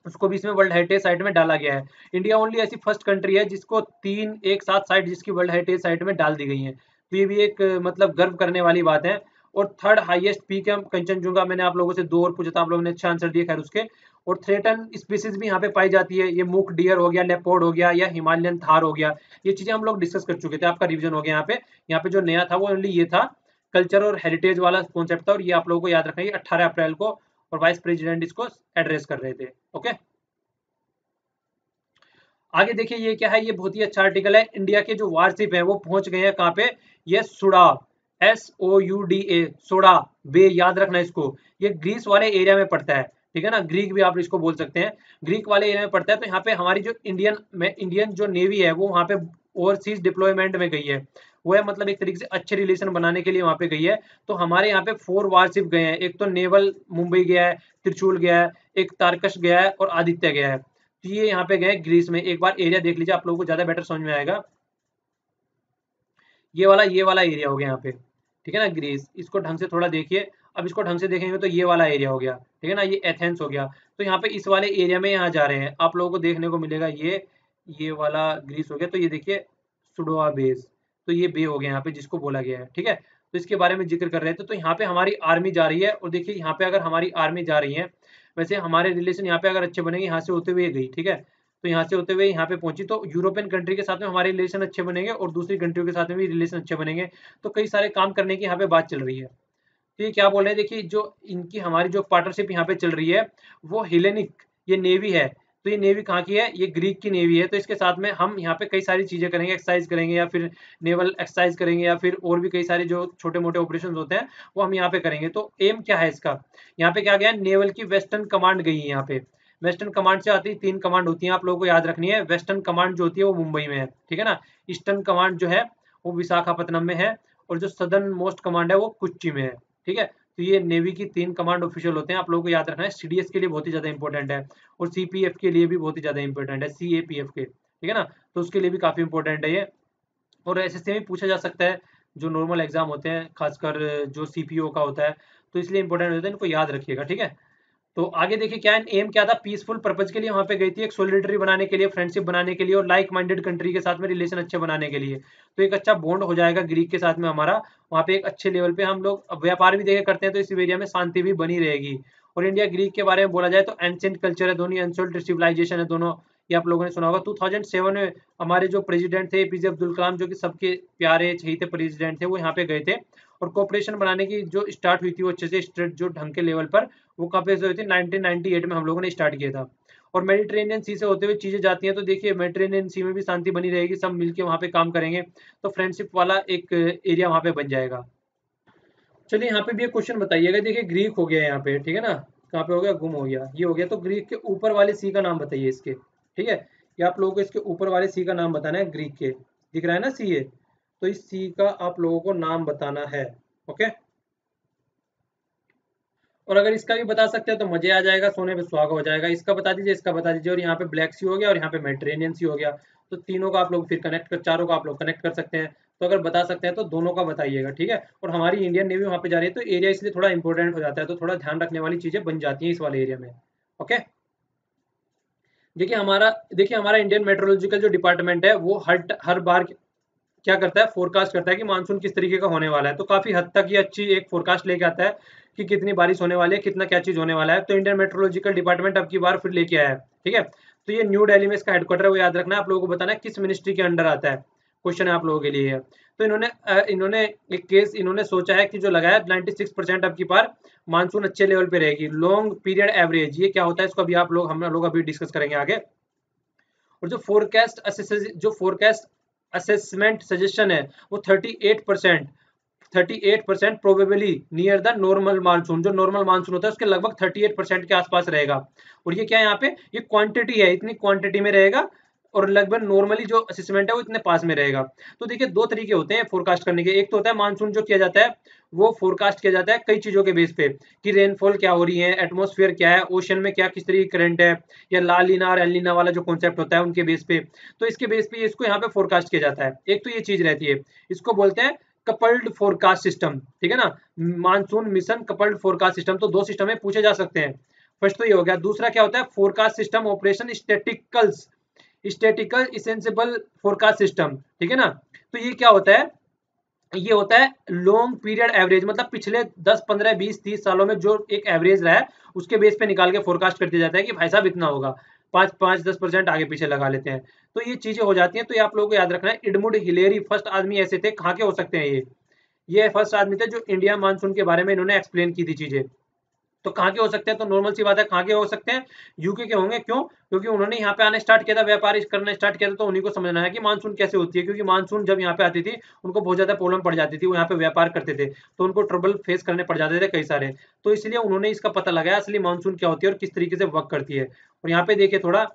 उसको भी इसमें वर्ल्ड हेरिटेज साइट में डाला गया है। इंडिया ओनली ऐसी फर्स्ट कंट्री है जिसको 3 एक साथ साइट जिसकी वर्ल्ड हेरिटेज साइट में डाल दी गई है। तो ये भी एक मतलब गर्व करने वाली बात है। और थर्ड हाईएस्ट पीक है कंचनजुंगा, मैंने आप लोगों से 2 और पूछा था, आप लोगों ने अच्छा आंसर दिया खैर उसके। और थ्रेटन स्पीसीज भी यहाँ पे पाई जाती है, ये मूक डियर हो गया, लेपर्ड हो गया, या हिमालयन थार हो गया। ये चीजें हम लोग डिस्कस कर चुके थे, आपका रिविजन हो गया यहाँ पे। यहाँ पे जो नया था वो ओनली ये था, कल्चर और हेरिटेज वाला कॉन्सेप्ट था, और ये आप लोगों को याद रखना है 18 अप्रैल को, और वाइस प्रेसिडेंट इसको एड्रेस कर रहे थे, ओके। आगे देखिए ये क्या है, ये बहुत ही अच्छा आर्टिकल है। इंडिया के जो वारशिप है वो पहुंच गए हैं कहाँ पे, ये सुडा, SOUDA, सोडा बे, याद रखना इसको। ये ग्रीस वाले एरिया में पड़ता है, ठीक है ना, ग्रीक भी आप इसको बोल सकते हैं, ग्रीक वाले एरिया में पड़ता है। तो यहाँ पे हमारी जो इंडियन जो नेवी है वो वहाँ पे ओवरसीज डिप्लॉयमेंट में गई है, वो है मतलब एक तरीके से अच्छे रिलेशन बनाने के लिए वहाँ पे गई है। तो हमारे यहाँ पे 4 वारशिप गए हैं, एक तो नेवल मुंबई गया है, त्रिशूल गया है, एक तारकश गया है और आदित्य गया है। तो ये यहाँ पे गए ग्रीस में। एक बार एरिया देख लीजिए, आप लोगों को ज्यादा बेटर समझ में आएगा। ये वाला एरिया हो गया यहाँ पे, ठीक है ना, ग्रीस। इसको ढंग से थोड़ा देखिए, अब इसको ढंग से देखेंगे तो ये वाला एरिया हो गया, ठीक है ना, ये एथेंस हो गया। तो यहाँ पे इस वाले एरिया में यहाँ जा रहे हैं, आप लोगों को देखने को मिलेगा ये वाला ग्रीस हो गया। तो ये देखिए सुडोआ बेस, तो ये बे हो गया यहाँ पे जिसको बोला गया है, ठीक है। तो इसके बारे में जिक्र कर रहे थे। तो यहाँ पे हमारी आर्मी जा रही है, और देखिए यहाँ पे अगर हमारी आर्मी जा रही है, वैसे हमारे रिलेशन यहाँ पे अगर अच्छे बनेंगे, यहाँ से होते हुए गई, ठीक है। तो यहाँ से होते हुए यहाँ पे पहुंची, तो यूरोपियन कंट्री के साथ में हमारे रिलेशन अच्छे बनेंगे और दूसरी कंट्रियों के साथ में भी रिलेशन अच्छे बनेंगे। तो कई सारे काम करने की यहाँ पे बात चल रही है। तो ये क्या बोल रहे हैं, देखिए जो इनकी हमारी जो पार्टनरशिप यहाँ पे चल रही है वो हेलेनिक, ये नेवी है। तो ये नेवी कहाँ की है, ये ग्रीक की नेवी है। तो इसके साथ में हम यहाँ पे कई सारी चीजें करेंगे, एक्सरसाइज करेंगे, या फिर नेवल एक्सरसाइज करेंगे, या फिर और भी कई सारे जो छोटे मोटे ऑपरेशन होते हैं वो हम यहाँ पे करेंगे। तो एम क्या है इसका, यहाँ पे क्या गया, नेवल की वेस्टर्न कमांड गई है यहाँ पे। वेस्टर्न कमांड से आती 3 कमांड होती है, आप लोगों को याद रखनी है। वेस्टर्न कमांड जो होती है वो मुंबई में है, ठीक है ना। ईस्टर्न कमांड जो है वो विशाखापट्टनम में है, और जो सदर्न मोस्ट कमांड है वो कोच्चि में है, ठीक है। तो ये नेवी की 3 कमांड ऑफिशियल होते हैं, आप लोगों को याद रखना है। सीडीएस के लिए बहुत ही ज्यादा इंपॉर्टेंट है, और सीपीएफ के लिए भी बहुत ही ज्यादा इंपॉर्टेंट है, सीएपीएफ के, ठीक है ना। तो उसके लिए भी काफी इंपॉर्टेंट है ये। और एसएससी में पूछा जा सकता है, जो नॉर्मल एग्जाम होते हैं, खासकर जो सीपीओ का होता है, तो इसलिए इंपॉर्टेंट होता है, इनको याद रखिएगा, ठीक है। तो आगे देखिए क्या एम क्या था, पीसफुल पर्पज के लिए वहां पे गई थी, एक सोलिडरी बनाने के लिए, फ्रेंडशिप बनाने के लिए, और लाइक माइंडेड कंट्री के साथ में रिलेशन अच्छे बनाने के लिए। तो एक अच्छा बॉन्ड हो जाएगा ग्रीक के साथ में हमारा, वहां पे एक अच्छे लेवल पे हम लोग व्यापार भी देखे करते हैं, तो इस एरिया में शांति भी बनी रहेगी। और इंडिया ग्रीक के बारे में बोला जाए तो एंशिएंट कल्चर है दोनों, एंशिएंट सिविलाइजेशन है दोनों, ये आप लोगों ने सुना होगा। 2007 में हमारे जो प्रेसिडेंट थे एपीजे अब्दुल कलाम, जो कि सबके प्यारे चहीते प्रेसिडेंट थे, वो यहाँ पे गए थे। और कोऑपरेशन बनाने की जो स्टार्ट हुई थी वो अच्छे से स्ट्रेट जो ढंग के लेवल पर, वो कहाँ पे हुई थी, 1998 में हम लोगों ने स्टार्ट किया था। और मेडिटेरेनियन सी से होते हुए चीजें जाती हैं, तो देखिए मेडिटेरेनियन सी में भी शांति बनी रहेगी, सब मिलके वहाँ पे काम करेंगे, तो फ्रेंडशिप वाला एक एरिया वहाँ पे बन जाएगा। चलिए यहाँ पे भी एक क्वेश्चन बताइएगा, देखिए ग्रीक हो गया यहाँ पे, ठीक है ना, कहाँ पे हो गया, गुम हो गया, ये हो गया। तो ग्रीक के ऊपर वाले सी का नाम बताइए इसके, ठीक है। ये आप लोगों को इसके ऊपर वाले सी का नाम बताना है, ग्रीक के, दिख रहा है ना सी ये, तो इस सी का आप लोगों को नाम बताना है, ओके। और अगर इसका भी बता सकते हैं तो मजे आ जाएगा, सोने पे सुहागा हो जाएगा। इसका बता दीजिए, इसका बता दीजिए, और यहाँ पे ब्लैक सी हो गया, और यहाँ पे मेडिटेरेनियन सी हो गया। तो तीनों का आप लोग फिर कनेक्ट कर, चारों का आप लोग कनेक्ट कर सकते हैं। तो अगर बता सकते हैं तो दोनों का बताइएगा, ठीक है। और हमारी इंडियन नेवी वहाँ पे जा रही है, तो एरिया इसलिए थोड़ा इंपॉर्टेंट हो जाता है, तो थोड़ा ध्यान रखने वाली चीजें बन जाती हैं इस वाले एरिया में, ओके। देखिए हमारा इंडियन मेट्रोलॉजिकल जो डिपार्टमेंट है वो हर बार क्या करता है, फोरकास्ट करता है कि मानसून किस तरीके का होने वाला है। तो काफी हद तक ये अच्छी एक फोरकास्ट लेके आता है कि कितनी बारिश होने वाली है, कितना क्या चीज होने वाला है। तो इंडियन मेट्रोलॉजिकल डिपार्टमेंट अब की बार फिर लेके आया है, ठीक है। तो ये न्यू दिल्ली में इसका हेडक्वार्टर है, वो याद रखना है। आप लोगों को बताना है किस मिनिस्ट्री के अंडर आता है, क्वेश्चन है आप लोगों के लिए है। तो इन्होंने एक केस इन्होंने सोचा है कि जो लगाया 96% अब की बार मानसून अच्छे लेवल पे रहेगी, लॉन्ग पीरियड एवरेज। ये क्या होता है इसको अभी हम लोग अभी डिस्कस करेंगे आगे। और जो फोरकास्ट असेसमेंट सजेशन है वो 38% probably near the normal monsoon, जो नॉर्मल मानसून होता है उसके लगभग 38% के आसपास रहेगा। और ये क्या है यहाँ पे, ये क्वांटिटी है, इतनी क्वांटिटी में रहेगा, और लगभग नॉर्मली जो असेसमेंट है वो इतने पास में रहेगा। तो देखिए दो तरीके होते हैं फोरकास्ट करने के, एक तो होता है मानसून जो किया जाता है वो फोरकास्ट किया जाता है कई चीजों के बेस पे, कि रेनफॉल क्या हो रही है, एटमॉस्फेयर क्या है, ओशन में क्या किस तरीके करंट है, या ला लीना और एलिना वाला जो कॉन्सेप्ट होता है उनके बेस पे। तो इसके बेस पे इसको यहाँ पे फोरकास्ट किया जाता है। एक तो ये चीज रहती है, इसको बोलते हैं कपल्ड फोरकास्ट सिस्टम, ठीक है ना, monsoon mission coupled forecast system. तो दो सिस्टम में पूछे जा सकते हैं, फर्स्ट तो ये हो गया। दूसरा क्या होता है, forecast system operation statistical ensemble forecast system, ठीक है ना। तो ये क्या होता है, ये होता है लॉन्ग पीरियड एवरेज, मतलब पिछले 10 15 20 30 सालों में जो एक एवरेज रहा है उसके बेस पे निकाल के फोरकास्ट कर दिया जाता है कि भाई साहब इतना होगा, 5-10% आगे पीछे लगा लेते हैं। तो ये चीजें हो जाती हैं। तो ये आप लोगों को याद रखना है। एडमुड हिलेरी फर्स्ट आदमी ऐसे थे, कहाँ के हो सकते हैं ये फर्स्ट आदमी थे जो इंडिया मानसून के बारे में इन्होंने एक्सप्लेन की थी चीजें, तो कहाँ के हो सकते हैं? तो नॉर्मल सी बात है, कहाँ के हो सकते हैं? यूके के होंगे। क्यों? क्योंकि उन्होंने यहाँ पे आना स्टार्ट किया था, व्यापार करना स्टार्ट किया था, तो उन्हीं को समझना है कि मानसून कैसे होती है। क्योंकि मानसून जब यहाँ पे आती थी, उनको बहुत ज्यादा प्रॉब्लम पड़ जाती थी, वो यहाँ पे व्यापार करते थे तो उनको ट्रबल फेस करने पड़ जाते थे कई सारे। तो इसलिए उन्होंने इसका पता लगाया असली मानसून क्या होती है और किस तरीके से वर्क करती है। और यहाँ पे देखिए थोड़ा,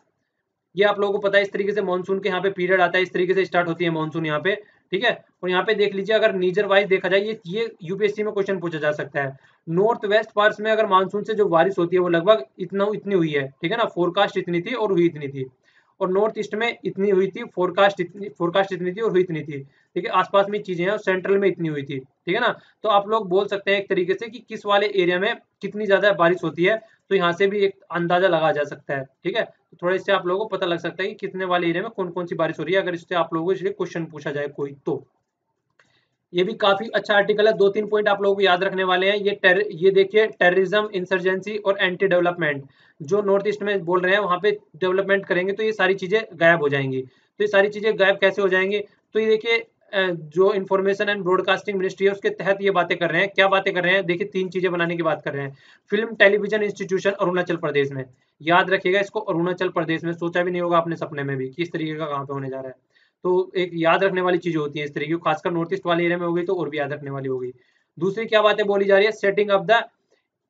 ये आप लोगों को पता है इस तरीके से मानसून के यहाँ पे पीरियड आता है, इस तरीके से स्टार्ट होती है मानसून यहाँ पे, ठीक है। और यहाँ पे देख लीजिए, अगर नीजर वाइज देखा जाए, ये यूपीएससी में क्वेश्चन पूछा जा सकता है। नॉर्थ वेस्ट पार्ट्स में अगर मानसून से जो बारिश होती है वो लगभग इतनी हुई है, ठीक है ना, फोरकास्ट इतनी थी और हुई इतनी थी। और नॉर्थ ईस्ट में इतनी हुई थी, फोरकास्ट इतनी थी और हुई इतनी थी, ठीक है। आसपास में चीजें हैं और सेंट्रल में इतनी हुई थी, ठीक है ना। तो आप लोग बोल सकते हैं एक तरीके से कि किस वाले एरिया में कितनी ज्यादा बारिश होती है, तो यहाँ से भी एक अंदाजा लगाया जा सकता है, ठीक है। तो थोड़ा इससे आप लोगों को पता लग सकता है कि कितने वाले एरिया में कौन कौन सी बारिश हो रही है, अगर इससे आप लोगों को क्वेश्चन पूछा जाए कोई तो। ये भी काफी अच्छा आर्टिकल है, 2-3 पॉइंट आप लोगों को याद रखने वाले हैं। ये देखिए, टेररिज्म, इंसर्जेंसी और एंटी डेवलपमेंट, जो नॉर्थ ईस्ट में बोल रहे हैं वहां पे डेवलपमेंट करेंगे तो ये सारी चीजें गायब हो जाएंगी। तो ये सारी चीजें गायब कैसे हो जाएंगी? तो ये देखिए, जो इन्फॉर्मेशन एंड ब्रॉडकास्टिंग मिनिस्ट्री है उसके तहत ये बातें कर रहे हैं। क्या बातें कर रहे हैं? देखिए, 3 चीजें बनाने की बात कर रहे हैं। Film television institution Arunachal Pradesh में, याद रखिएगा इसको, अरुणाचल प्रदेश में। सोचा भी नहीं होगा अपने सपने में भी कि इस तरीके का कहाँ पे होने जा रहा है। तो एक याद रखने वाली चीज होती है इस तरीके की, खासकर नॉर्थ ईस्ट वाले एरिया में हो गई तो और भी याद रखने वाली होगी। दूसरी क्या बातें बोली जा रही है? Setting up the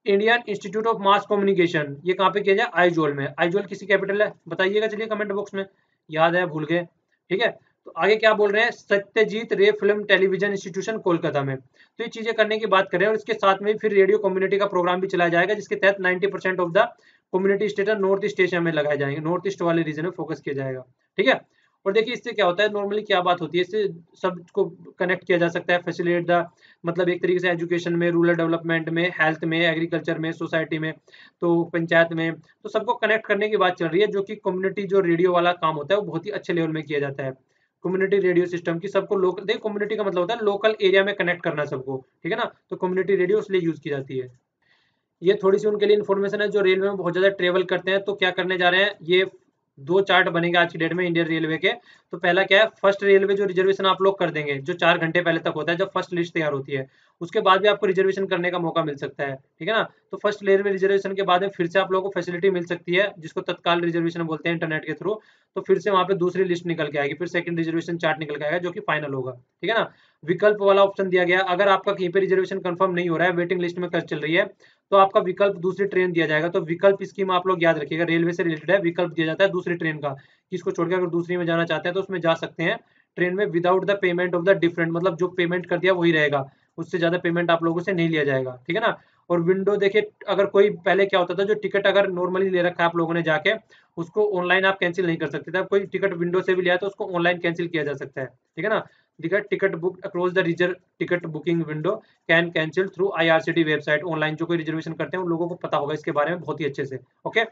Indian institute of mass communication, ये कहाँ पे किया जाए? आइजोल में। आइजोल किसी कैपिटल है? बताइएगा चलिए कमेंट बॉक्स में, याद है, भूल गए, ठीक है। तो आगे क्या बोल रहे हैं? सत्यजीत रे फिल्म टेलीविजन इंस्टीट्यूशन कोलकाता में। तो ये चीजें करने की बात करें, और इसके साथ में फिर रेडियो कम्युनिटी का प्रोग्राम भी चलाया जाएगा, जिसके तहत 90% of the community station north east Asia में लगाए जाएंगे, नॉर्थ ईस्ट वाले रीजन में फोकस किया जाएगा, ठीक है। और देखिए इससे क्या होता है, नॉर्मली क्या बात होती है, इससे सबको कनेक्ट किया जा सकता है, फैसिलिटेट द, मतलब एक तरीके से एजुकेशन में, रूरल डेवलपमेंट में, हेल्थ में, एग्रीकल्चर में, सोसाइटी में, तो पंचायत में, तो सबको कनेक्ट करने की बात चल रही है। जो कि कम्युनिटी जो रेडियो वाला काम होता है वो बहुत ही अच्छे लेवल में किया जाता है। कम्युनिटी रेडियो सिस्टम की सबको लोकल, देखिए कम्युनिटी का मतलब होता है लोकल एरिया में कनेक्ट करना सबको, ठीक है ना। तो कम्युनिटी रेडियो इसलिए यूज की जाती है। ये थोड़ी सी उनके लिए इन्फॉर्मेशन है जो रेलवे में बहुत ज्यादा ट्रेवल करते हैं। तो क्या करने जा रहे हैं, ये 2 चार्ट बनेंगे आज की डेट में इंडियन रेलवे के। तो पहला क्या है, फर्स्ट रेलवे जो रिजर्वेशन आप लोग कर देंगे, जो 4 घंटे पहले तक होता है जब फर्स्ट लिस्ट तैयार होती है, उसके बाद भी आपको रिजर्वेशन करने का मौका मिल सकता है, ठीक है ना। तो फर्स्ट रेलवे रिजर्वेशन के बाद में फिर से आप लोगों को फैसिलिटी मिल सकती है, जिसको तत्काल रिजर्वेशन बोलते हैं, इंटरनेट के थ्रू। तो फिर से वहां पे दूसरी लिस्ट निकल के आएगी, फिर सेकंड रिजर्वेशन चार्ट निकल के आएगा जो कि फाइनल होगा, ठीक है ना। विकल्प वाला ऑप्शन दिया गया, अगर आपका कहीं पे रिजर्वेशन कंफर्म नहीं हो रहा है, वेटिंग लिस्ट में चल रही है, तो आपका विकल्प दूसरी ट्रेन दिया जाएगा। तो विकल्प स्कीम आप लोग याद रखिएगा, रेलवे से रिलेटेड है, विकल्प दिया जाता है दूसरी ट्रेन का, कि इसको छोड़ के अगर दूसरी में जाना चाहते हैं तो उसमें जा सकते हैं ट्रेन में, without the payment of the different, मतलब जो पेमेंट कर दिया वही रहेगा, उससे ज्यादा पेमेंट आप लोगों से नहीं लिया जाएगा, ठीक है ना। और विंडो देखिए, अगर कोई पहले क्या होता था, जो टिकट अगर नॉर्मली ले रखा है आप लोगों ने जाके, उसको ऑनलाइन आप कैंसिल नहीं कर सकते थे। अब कोई टिकट विंडो से भी लिया है तो उसको ऑनलाइन कैंसिल किया जा सकता है, ठीक है ना। Ticket book across the reserve ticket booking window can cancel through IRCT website. Online जो कोई रिजर्वेशन करते हैं उन लोगों को पता होगा इसके बारे में बहुत ही अच्छे से, ओके।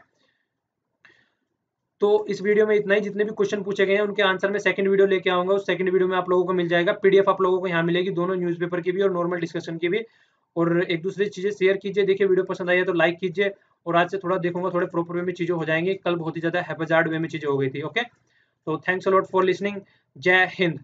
तो इस वीडियो में इतना ही। जितने भी क्वेश्चन पूछे गए हैं उनके आंसर में सेकंड वीडियो लेके आऊंगा, उस सेकंड वीडियो में आप लोगों को मिल जाएगा पीडीएफ, आप लोगों को यहाँ मिलेगी, दोनों न्यूज़पेपर की भी और नॉर्मल डिस्कशन की भी। और एक दूसरे चीजें शेयर कीजिए। देखिए वीडियो पसंद आई है तो लाइक कीजिए, और आज से थोड़ा देखूंगा, थोड़े प्रॉपर वे में चीजें हो जाएंगी, कल बहुत ही ज्यादा हैप्पीजार्ड वे में चीजें हो गई थी, ओके। तो thanks a lot for listening. जय हिंद।